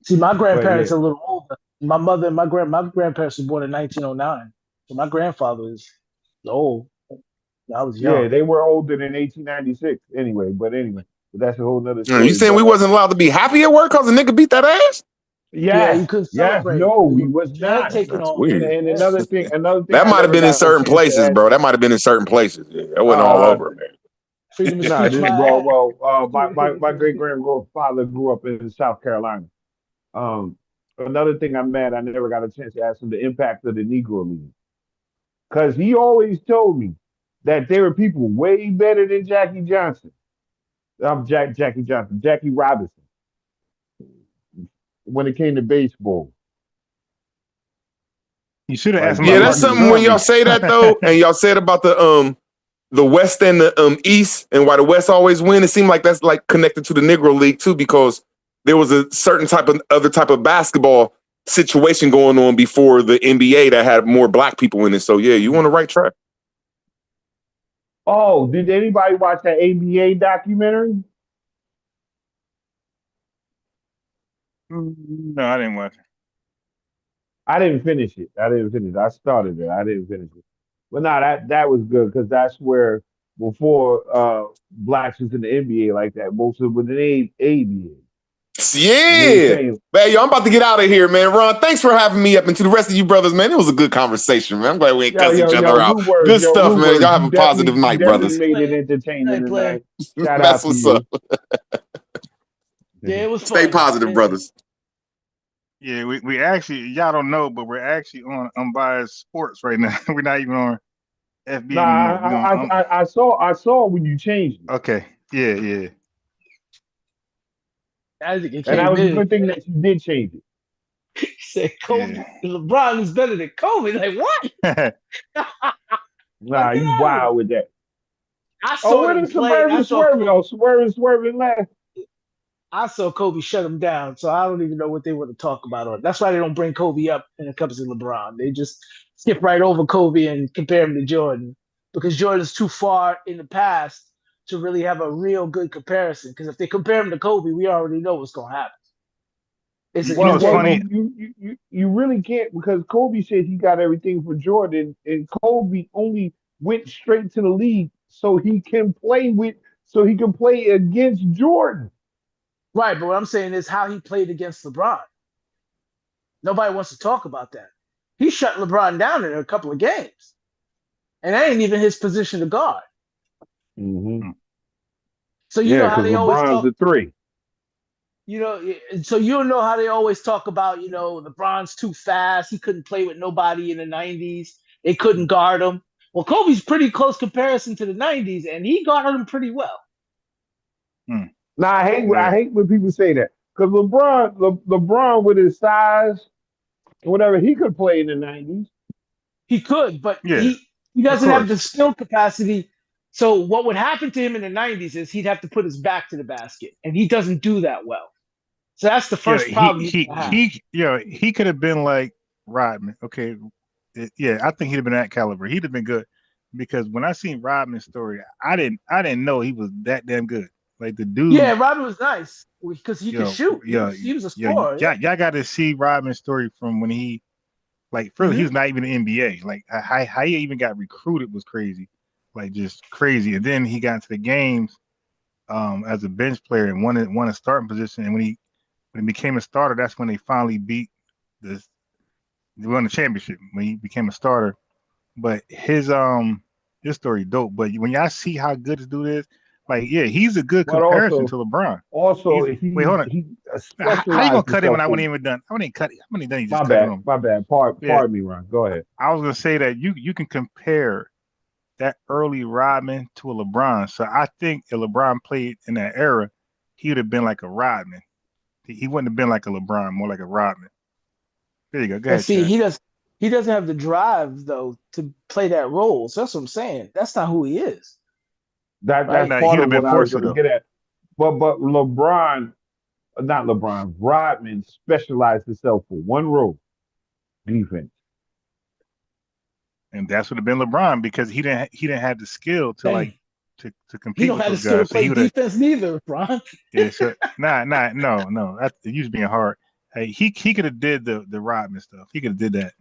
See, my grandparents are a little older. My mother and my grandparents were born in 1909. So my grandfather is old. I was young. Yeah, they were older than 1896 anyway. But that's a whole nother story. You saying we wasn't allowed to be happy at work because a nigga beat that ass? Yeah, you couldn't celebrate. No, we was not. That's weird. And another thing that might have been in certain places, bro. That might have been in certain places. Yeah, that wasn't all over, man. Freedom of speech. My great grandfather grew up in South Carolina. Another thing I'm mad I never got a chance to ask him the impact of the Negro League, because he always told me that there were people way better than Jackie Johnson. Jackie Robinson. When it came to baseball. You should have asked him. Yeah, that's something when y'all say that though, and y'all said about the West and the East, and why the West always win. It seemed like that's like connected to the Negro League too, because there was a certain other type of basketball situation going on before the NBA that had more black people in it. So yeah, you on the right track. Oh, did anybody watch that ABA documentary? No, I didn't watch it. I didn't finish it. I started it. I didn't finish it. But no, that was good, because that's where before blacks was in the NBA like that, most of it was in ABA. Yeah. Man, yo, I'm about to get out of here, man. Ron, thanks for having me up, and to the rest of you brothers, man. It was a good conversation, man. I'm glad we ain't cussing each other out. Good stuff, man. Y'all have a positive night, brothers. Made it entertaining tonight. Shout That's what's up. Yeah, it was fun. Stay positive, brothers. Yeah, we actually, y'all don't know, but we're actually on Unbiased Sports right now. We're not even on FBA. Nah, I saw when you changed it. Okay. Yeah. And that was a good thing that you did change it. He said Kobe, LeBron is better than Kobe. Like, what? Nah, you wild with that. I saw where did Swerving last? I saw Kobe shut him down, so I don't even know what they want to talk about. Or that's why they don't bring Kobe up when it comes to LeBron. They just skip right over Kobe and compare him to Jordan, because Jordan's too far in the past to really have a real good comparison. Because if they compare him to Kobe, we already know what's going to happen. It's funny. You really can't, because Kobe said he got everything for Jordan, and Kobe only went straight to the league so he can play against Jordan. Right, but what I'm saying is how he played against LeBron. Nobody wants to talk about that. He shut LeBron down in a couple of games, and that ain't even his position to guard. Mm-hmm. So you know how they always talk. The three. So you know how they always talk about, LeBron's too fast. He couldn't play with nobody in the 90s. They couldn't guard him. Well, Kobe's pretty close comparison to the 90s, and he guarded him pretty well. Now I hate when people say that, because LeBron with his size, whatever, he could play in the 90s. He could, but he doesn't have the skill capacity. So what would happen to him in the 90s is he'd have to put his back to the basket, and he doesn't do that well. So that's the first problem. He could have been like Rodman. Okay, I think he'd have been that caliber. He'd have been good, because when I seen Rodman's story, I didn't know he was that damn good. Like the dude. Yeah, Rodman was nice because he could shoot. He was a scorer. Y'all got to see Rodman's story from when he, first he was not even in the NBA. Like how he even got recruited was crazy, like just crazy. And then he got into the games as a bench player and won a starting position. And when he became a starter, that's when they finally they won the championship when he became a starter. But his story dope. But when y'all see how good this dude is. He's a good comparison to LeBron. Also, wait, hold on. How you gonna cut him when I wasn't even done? I wasn't cut. How many done? My bad. Pardon me, Ron. Go ahead. I was gonna say that you can compare that early Rodman to a LeBron. So I think if LeBron played in that era, he would have been like a Rodman. He wouldn't have been like a LeBron, more like a Rodman. There you go. Go ahead. See, he doesn't have the drive though to play that role. So that's what I'm saying. That's not who he is. That's Nah, part he'd of have been what I was forced to going to though. get at. But Rodman specialized himself for one role, defense. And that's would have been LeBron because he didn't have the skill to like to He compete don't with have the those skill to guys. So he play would have. defense neither, Ron. Yeah, so no. That's you just being hard. Hey, he could have did the Rodman stuff. He could have did that.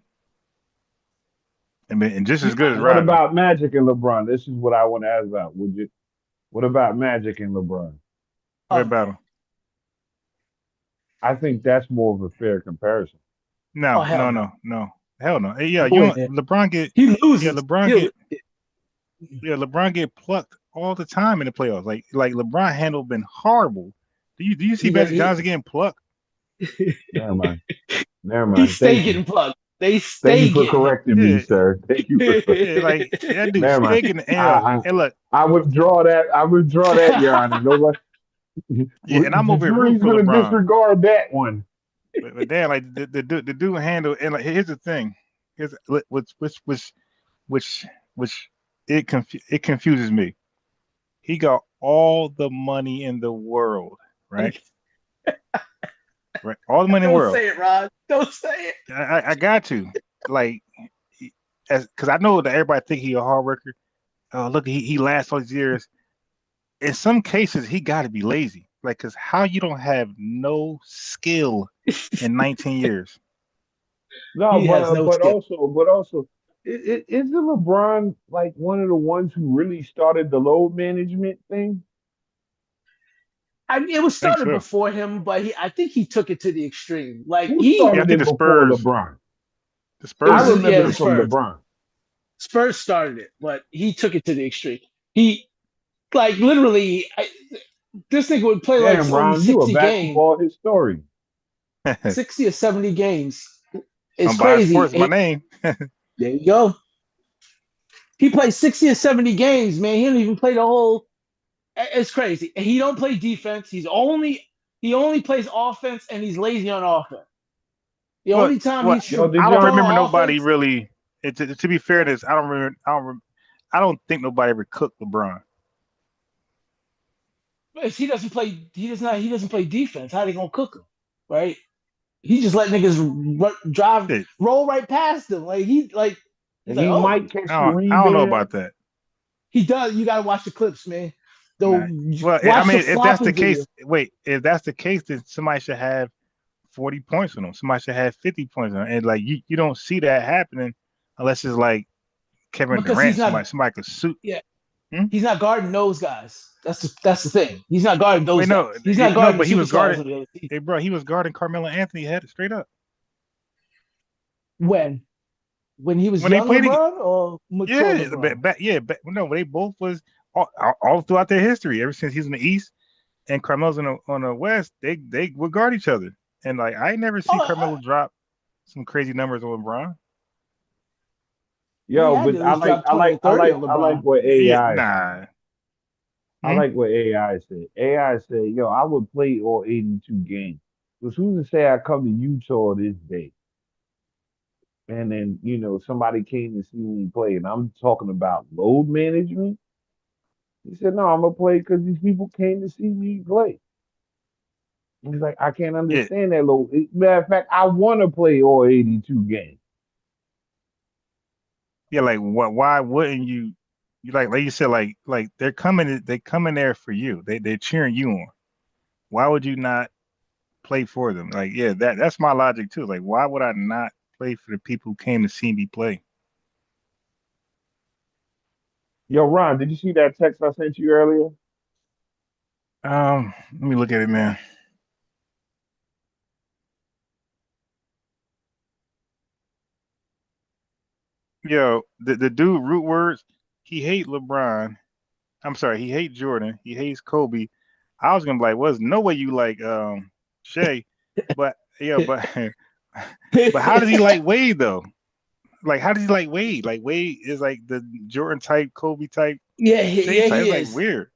And just as good as What Rodman. about Magic and LeBron? This is what I want to ask about. What about Magic and LeBron? What about him? I think that's more of a fair comparison. No. Hell no. Hey, yeah, LeBron get he loses. Yeah, LeBron get plucked all the time in the playoffs. Like LeBron handle been horrible. Do you see Magic Johnson getting plucked? Never mind. He stay getting plugged. They stay. Thank you for correcting me, sir. Thank you for correcting like that dude stay getting the air. Hey, look, I withdraw that, Your Honor. Nobody. Yeah, and I'm over here rooting for LeBron. LeBron. Disregard that one. But damn, like the dude handle, and like here's the thing, which it confuses me. He got all the money in the world, right? Right, all the money in the world. Don't say it, Rod. Don't say it. I got to, like, because I know that everybody think he a hard worker. Oh, look, he lasts all these years. In some cases, he got to be lazy. Like, because how you don't have no skill in 19 years? No, but also, isn't LeBron like one of the ones who really started the load management thing? I mean, it was started before him, but I think he took it to the extreme. Like Who started it before LeBron? The Spurs. I remember it from LeBron. Spurs started it, but he took it to the extreme. He, like, literally, this nigga would play like Ron, 60 you a basketball games. historian. 60 or 70 games. It's crazy. Sports, my name. There you go. He plays 60 or 70 games, man. He don't even play the whole. It's crazy. And he don't play defense. He only plays offense, and he's lazy on offense. The only time he's I don't remember nobody really. To be fair to this, I don't think nobody ever cooked LeBron. He doesn't play. He doesn't play defense. How they gonna cook him, right? He just let niggas roll right past him. Like he might catch the rebound. I don't know about that. He does. You gotta watch the clips, man. Well, I mean, if that's the case, if that's the case, then somebody should have 40 points on them. Somebody should have 50 points on them. And like you don't see that happening unless it's like Kevin Durant. Somebody could suit. Yeah. He's not guarding those guys. That's the thing. He's not guarding those guys. He's not guarding. No, but he was guarding. Hey, bro, he was guarding Carmelo Anthony head straight up. When he was young LeBron or mature LeBron? No, they both was all throughout their history. Ever since he's in the East and Carmelo's on the West, they would guard each other. And like I never see Carmelo drop some crazy numbers on LeBron. Yo, but I like what AI. Nah. I like what AI said. AI said, yo, I would play all 82 games. Because who's to say I come to Utah this day? And then, somebody came to see me play, and I'm talking about load management. He said, no, I'm going to play because these people came to see me play. He's like, I can't understand that load. Matter of fact, I want to play all 82 games. Yeah, like what? Why wouldn't you? You like you said, like they're coming there for you. They're cheering you on. Why would you not play for them? Like, yeah, that's my logic too. Like, why would I not play for the people who came to see me play? Yo, Ron, did you see that text I sent you earlier? Let me look at it, man. Yo, the dude root words, he hate LeBron. I'm sorry, he hate Jordan. He hates Kobe. I was gonna be like, well, there's no way you like Shea, but but how does he like Wade though? Like, how does he like Wade? Like Wade is like the Jordan type, Kobe type. Yeah, he is. Like weird.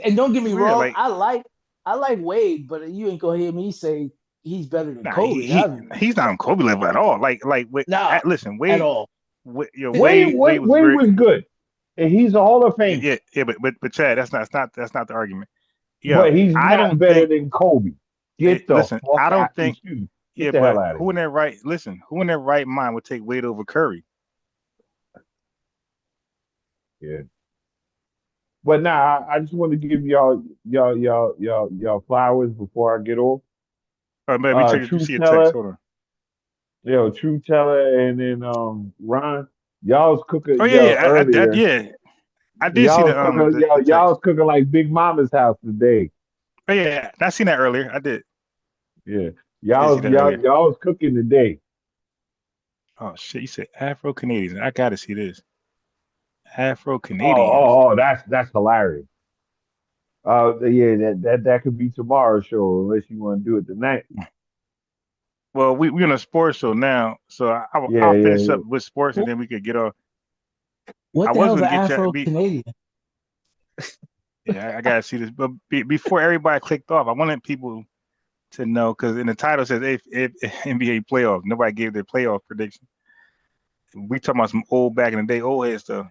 And don't get me wrong, like, I like Wade, but you ain't gonna hear me say he's better than Kobe. He's not on Kobe level at all. Listen, Wade at all. Wade was was good. And he's a Hall of Fame. Yeah. But Chad, that's not the argument. Yeah, But he's not better than Kobe. Get the listen. fuck I don't out. think. Get the hell out of who in their right? Listen, who in their right mind would take Wade over Curry? Yeah. But now I just want to give y'all flowers before I get off. All right, let me check if you True see a Teller, text. Hold on. True Teller, and then Ron. Y'all was cooking Oh yeah, earlier. I did see the text. Y'all was cooking like Big Mama's house today. Oh yeah, I seen that earlier. I did. Yeah, y'all was cooking today. Oh shit, you said Afro-Canadians. I gotta see this. Afro-Canadians. Oh, that's hilarious. Yeah, that could be tomorrow's show unless you want to do it tonight. Well, we're on a sports show now, so I'll finish up with sports and then we could get off. What the hell is Afro-Canadian? Yeah, I gotta see this. But before everybody clicked off, I wanted people to know, because in the title says if NBA playoffs. Nobody gave their playoff prediction. We talking about some old back in the day old head stuff.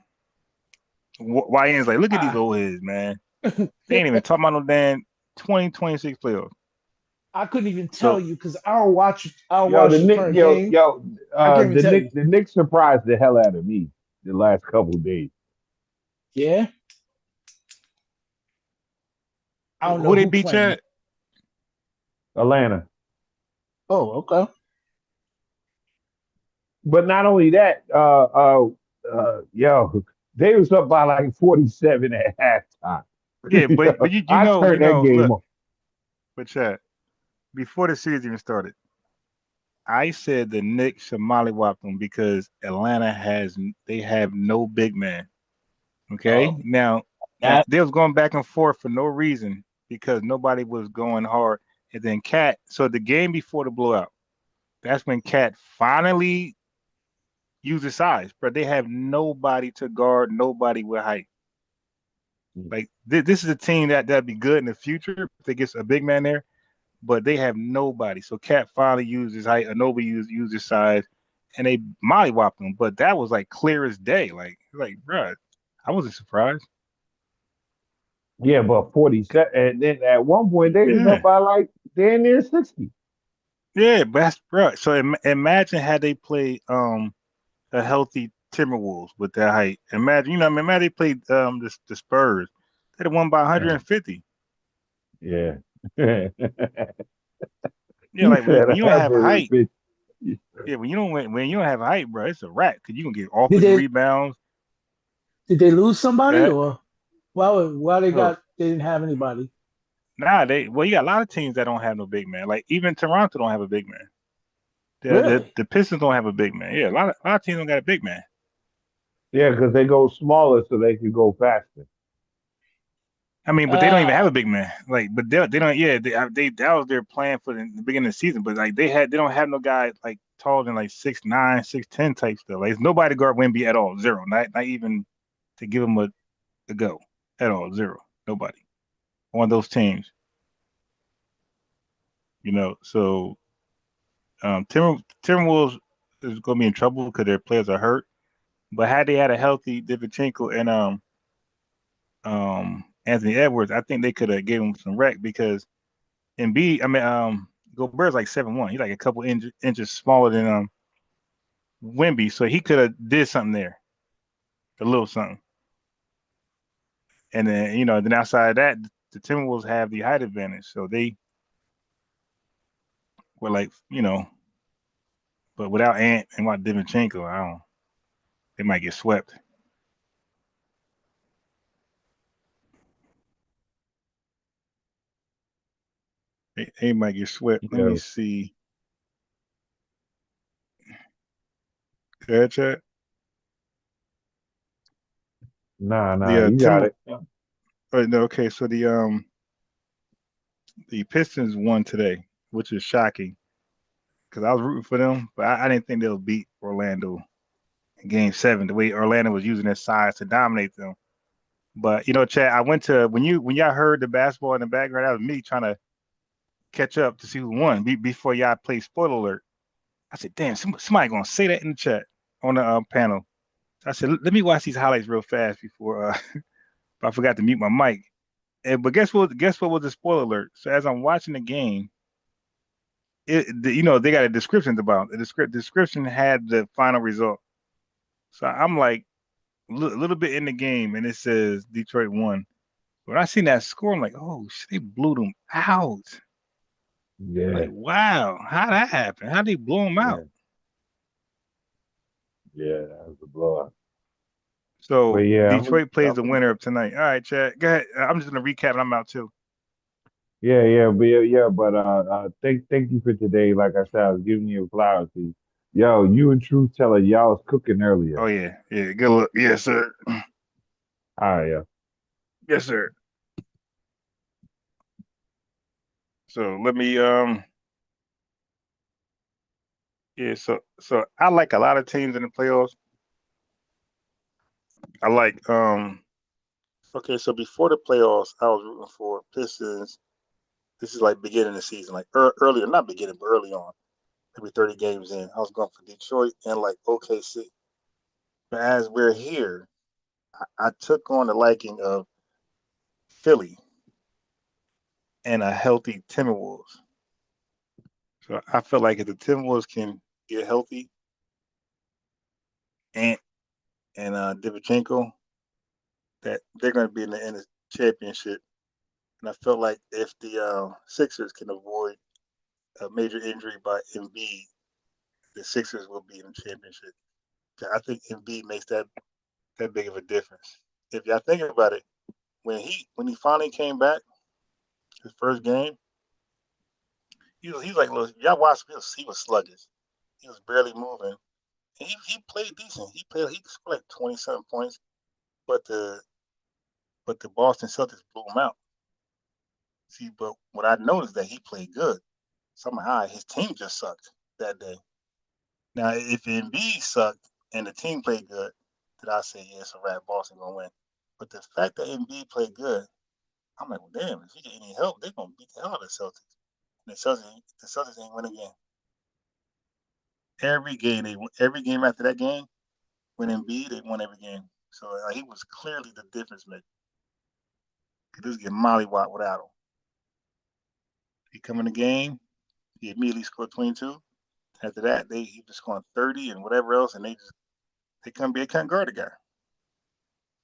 YN's like, look at these old heads, man. They ain't even talking about no damn 2026 playoffs. I couldn't even tell you because I'll watch the Knicks surprised the hell out of me the last couple of days. Yeah. I don't know who they beat, Chad? Atlanta. Oh, okay. But not only that, they was up by like 47 at halftime. Yeah, but you know, turned that game on. But Chad, before the season even started, I said the Knicks should mollywop them because Atlanta have no big man. Okay, now they was going back and forth for no reason because nobody was going hard, and then Cat. So the game before the blowout, that's when Cat finally used his size, but they have nobody to guard, nobody with height. Like this is a team that'd be good in the future if they get a big man there, but they have nobody. So Cat finally used his height, nobody used his size, and they mollywopped him. But that was like clear as day. Like bruh, I wasn't surprised. Yeah, but 47, and then at one point they was up by like damn near 60. Yeah, but that's bruh. So imagine had they played a healthy Timberwolves with that height. Imagine, imagine they played the Spurs. They'd have won by 150. Yeah. Yeah, like when you don't have height. Yeah, when you don't have height, bro, it's a wrap because you can get offensive rebounds. Did they lose somebody or why they didn't have anybody? Nah, you got a lot of teams that don't have no big man. Like even Toronto don't have a big man. The Pistons don't have a big man. Yeah, a lot of teams don't got a big man. Yeah, because they go smaller so they can go faster. I mean, but they don't even have a big man. Like, but they don't. Yeah, that was their plan for the beginning of the season. But like they don't have no guy like taller than like 6'9", 6'10" type stuff. Like, nobody to guard Wemby at all. Zero. Not even to give him a go at all. Zero. Nobody on those teams. So Timberwolves is going to be in trouble because their players are hurt. But had they had a healthy Divincenko and Anthony Edwards, I think they could have given him some rec because Gobert's like 7'1". He's like a couple inches smaller than Wemby, so he could have did something there, a little something. And then then outside of that, the Timberwolves have the height advantage, so they were like but without Ant and without Divincenko, they might get swept. They might get swept. Let me see. Go ahead, Chad. Nah, you got it. No, okay. So the Pistons won today, which is shocking because I was rooting for them, but I didn't think they'll beat Orlando in Game 7. The way Orlando was using their size to dominate them. But Chad, I went to when y'all heard the basketball in the background, that was me trying to catch up to see who won before y'all played spoiler alert. I said, damn, somebody gonna say that in the chat on the panel. I said, let me watch these highlights real fast before I forgot to mute my mic. But guess what? Guess what was the spoiler alert? So as I'm watching the game, they got a description about it. The description had the final result. So I'm like a little bit in the game, and it says Detroit won. When I seen that score, I'm like, oh, they blew them out. Yeah. Like, wow, how'd that happen? How'd they blow them out? Yeah, that was a blowout. So Detroit plays the winner of tonight. All right, Chad, go ahead. I'm just gonna recap, and I'm out too. But thank you for today. Like I said, I was giving you flowers. Yo, you and Truth Teller, y'all was cooking earlier. Oh yeah, good luck. Yes, sir. All right, yeah. Yes, sir. So let me so I like a lot of teams in the playoffs. I like okay, so before the playoffs, I was rooting for Pistons. This is like beginning of the season, like earlier, not beginning, but early on, maybe 30 games in. I was going for Detroit and like OKC. But as we're here, I took on the liking of Philly and a healthy Timberwolves. So I feel like if the Timberwolves can get healthy and Divichenko, that they're going to be in the championship. And I felt like if the Sixers can avoid a major injury by Embiid, the Sixers will be in the championship. I think Embiid makes that big of a difference. If y'all think about it, when he finally came back, his first game, he's like, look, y'all watched him, he was sluggish. He was barely moving. And he played decent. He scored like 20-something points, but the Boston Celtics blew him out. See, but what I noticed that he played good. Somehow his team just sucked that day. Now, if Embiid sucked and the team played good, then I say, yeah, it's a wrap. Boston gonna win. But the fact that Embiid played good, I'm like, well, damn, if he get any help, they're gonna beat the hell out of the Celtics. And the Celtics ain't win again. Every game after that game, when Embiid, they won every game. So he was clearly the difference maker. He was getting mollywopped without him. He come in the game, he immediately scored 22. After that, he was scoring 30 and whatever else, and they couldn't guard the guy.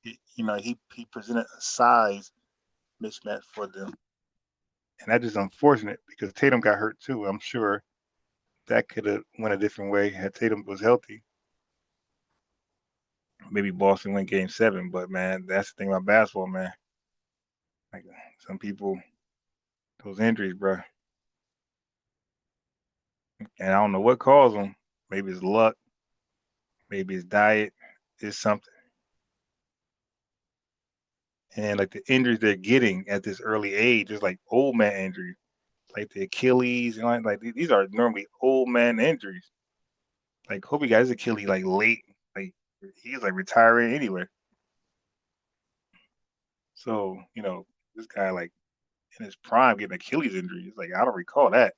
He presented a size mismatch for them, and that's just unfortunate because Tatum got hurt too. I'm sure that could have went a different way had Tatum was healthy. Maybe Boston win Game 7, but man, that's the thing about basketball, man. Like some people, those injuries, bro. And I don't know what caused them. Maybe it's luck. Maybe it's diet. It's something. And like the injuries they're getting at this early age is like old man injuries, like the Achilles and like these are normally old man injuries. Like Kobe got his Achilles like late, like he's like retiring anyway. So this guy like in his prime getting Achilles injuries, like I don't recall that.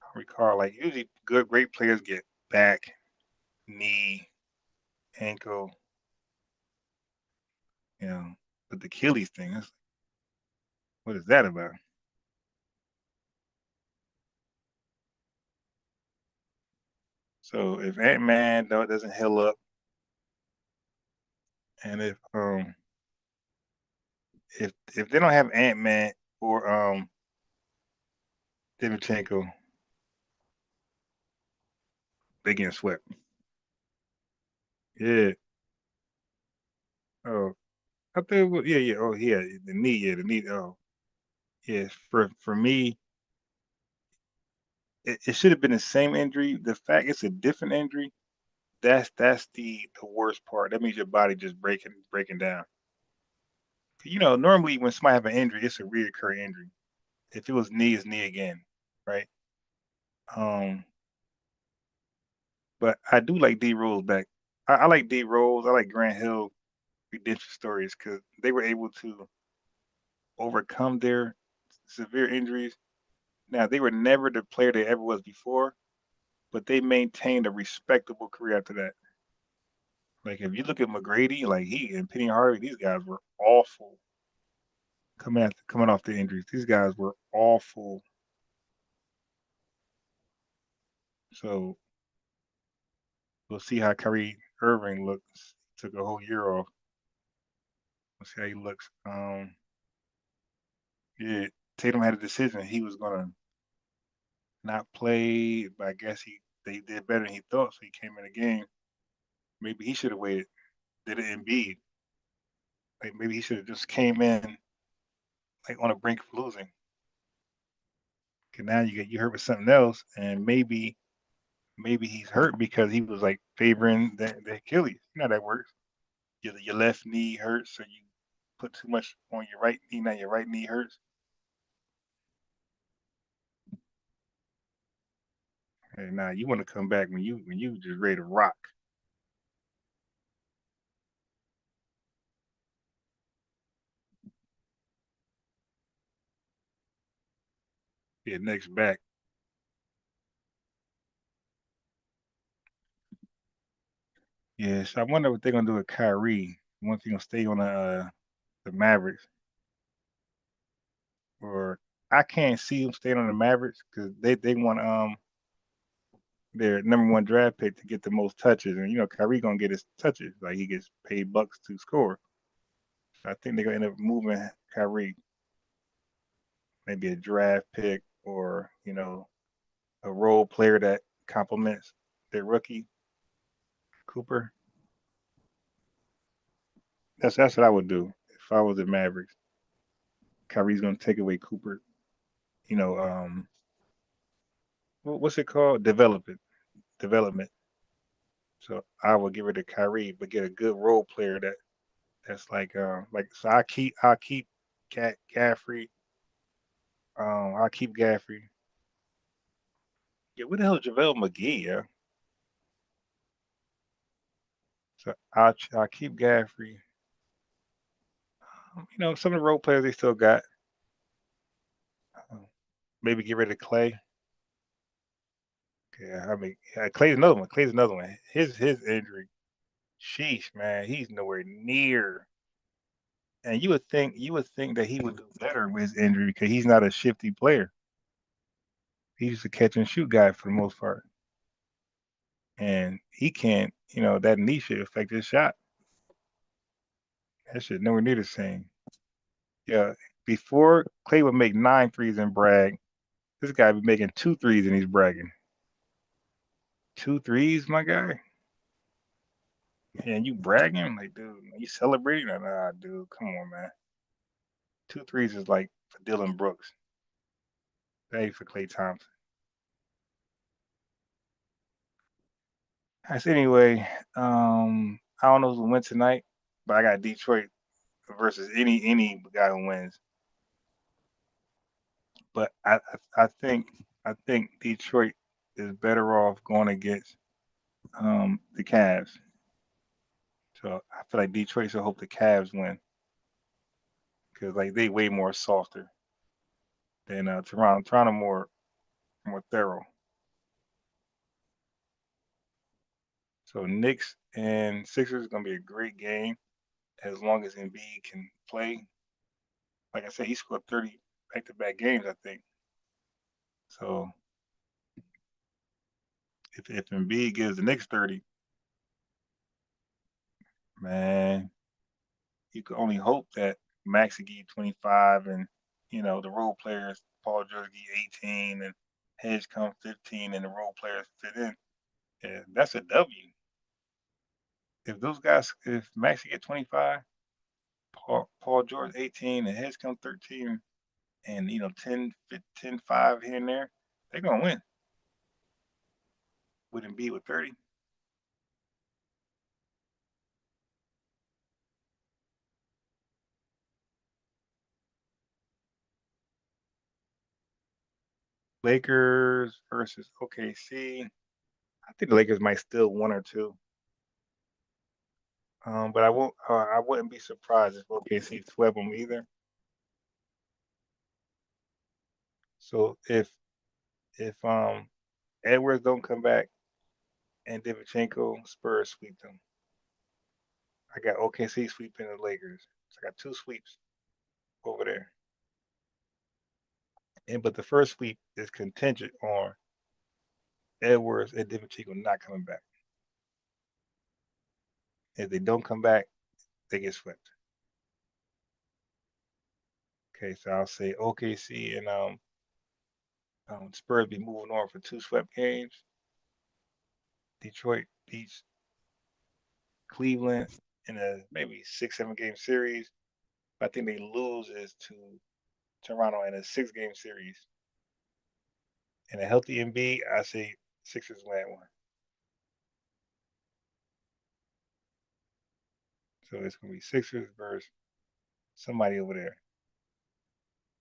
I recall like usually great players get back, knee, ankle, but the Achilles thing, what is that about? So if Ant-Man doesn't heal up, and if they don't have Ant-Man or Divichenko, they getting swept. Yeah. Oh, I think it was, yeah. Oh, yeah. The knee. Yeah, the knee. Oh, yeah. For me, it should have been the same injury. The fact it's a different injury, that's the worst part. That means your body just breaking down. Normally when somebody have an injury, it's a reoccurring injury. If it was knee, it's knee again, right? But I do like D Rose back. I like D Rose. I like Grant Hill redemption stories because they were able to overcome their severe injuries. Now they were never the player they ever was before, but they maintained a respectable career after that. Like if you look at McGrady, like he and Penny Hardaway, these guys were awful. Coming off the injuries, these guys were awful. So we'll see how Kyrie Irving looks. Took a whole year off. We'll see how he looks. Yeah, Tatum had a decision. He was gonna not play, but I guess they did better than he thought, so he came in the game. Maybe he should have waited. Did it Embiid? Like maybe he should have just came in like on the brink of losing. Cause now you hurt with something else, and maybe he's hurt because he was like favoring the Achilles. You know how that works. Your left knee hurts, so you put too much on your right knee. Now your right knee hurts. And now you want to come back when you just ready to rock. Yeah, next back. Yeah, so I wonder what they're gonna do with Kyrie. Once he gonna stay on the Mavericks, or I can't see him staying on the Mavericks because they want their #1 draft pick to get the most touches, and you know Kyrie gonna get his touches, like he gets paid bucks to score. So I think they're gonna end up moving Kyrie, maybe a draft pick or a role player that complements their rookie Cooper. That's what I would do if I was the Mavericks. Kyrie's gonna take away Cooper. You know, what's it called? Development. So I would give it to Kyrie, but get a good role player that's like so I'll keep Gaffrey. I'll keep Gaffrey. Yeah, what the hell is JaVale McGee? Yeah. So I'll keep Gaffrey. Some of the role players they still got. Maybe get rid of Clay. Yeah, I mean, Clay's another one. His injury, sheesh, man, he's nowhere near. And you would think that he would do better with his injury because he's not a shifty player. He's a catch and shoot guy for the most part, and he can't. That knee should affect his shot. That shit nowhere near the same. Yeah, before Clay would make 9 threes and brag. This guy be making 2 threes and he's bragging. 2 threes, my guy. And you bragging? Like, dude, you celebrating? Nah, dude, come on, man. 2 threes is like for Dylan Brooks. That ain't for Klay Thompson. Anyway, I don't know who wins tonight, but I got Detroit versus any guy who wins. But I think Detroit is better off going against the Cavs. So I feel like Detroit should hope the Cavs win because like they way more softer than Toronto. Toronto more thorough. So Knicks and Sixers is gonna be a great game as long as Embiid can play. Like I said, he scored 30 back-to-back games, I think. So if Embiid gives the Knicks 30, man, you can only hope that Maxey give 25 and the role players, Paul George give 18 and Hedge come 15 and the role players fit in. Yeah, that's a W. If Maxey get 25, Paul George 18 and Hedge come 13 and 10, 5 here and there, they're gonna win. With Embiid with 30. Lakers versus OKC. I think the Lakers might still 1 or 2. But I won't. I wouldn't be surprised if OKC swept them either. So if Edwards don't come back and Divichenko, Spurs sweep them. I got OKC sweeping the Lakers. So I got 2 sweeps over there. But the first sweep is contingent on Edwards and Dimitrico not coming back. If they don't come back, they get swept. Okay, so I'll say OKC and Spurs be moving on for 2 swept games. Detroit beats Cleveland in a maybe 6-7 game series. But I think they lose is to Toronto in a 6-game series. And a healthy Embiid, I say Sixers win 1. So it's gonna be Sixers versus somebody over there.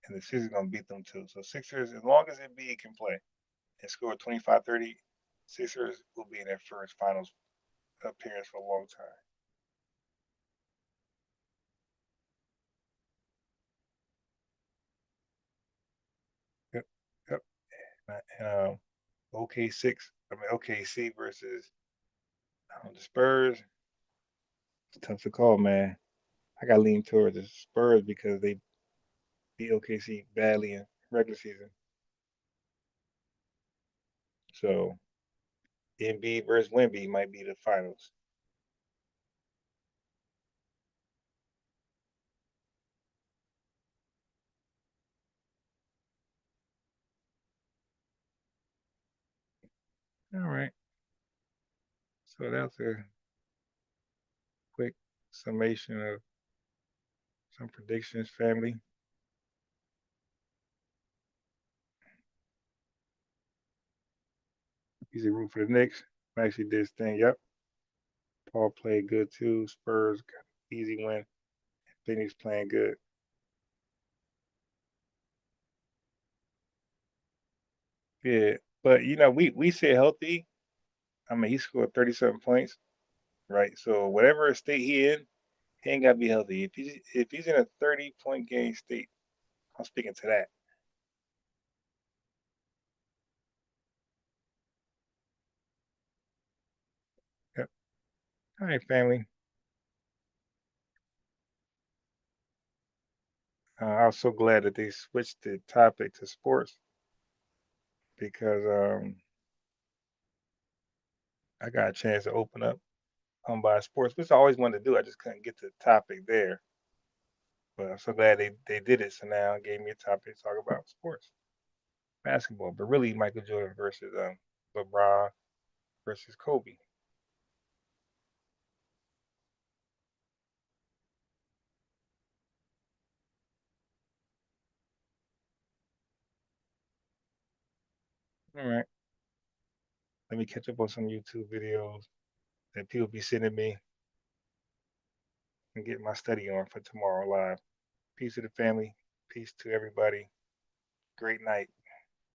And the Sixers gonna beat them too. So Sixers, as long as Embiid can play and score 25-30, Sixers will be in their first finals appearance for a long time. Yep. OKC versus the Spurs. It's tough to call, man. I got to lean towards the Spurs because they beat OKC badly in regular season. So Embiid versus Wemby might be the finals. All right. So that's a quick summation of some predictions, family. Easy root for the Knicks. Actually did his thing. Yep. Paul played good too. Spurs got an easy win. Phoenix playing good. Yeah. But we say healthy. I mean, he scored 37 points, right? So whatever state he in, he ain't gotta be healthy. If he's in a 30-point game state, I'm speaking to that. Yep. All right, family. I was so glad that they switched the topic to sports because I got a chance to open up by sports, which I always wanted to do. I just couldn't get the topic there. But I'm so glad they did it. So now it gave me a topic to talk about sports, basketball, but really Michael Jordan versus LeBron versus Kobe. All right. Let me catch up on some YouTube videos that people be sending me and get my study on for tomorrow live. Peace to the family. Peace to everybody. Great night.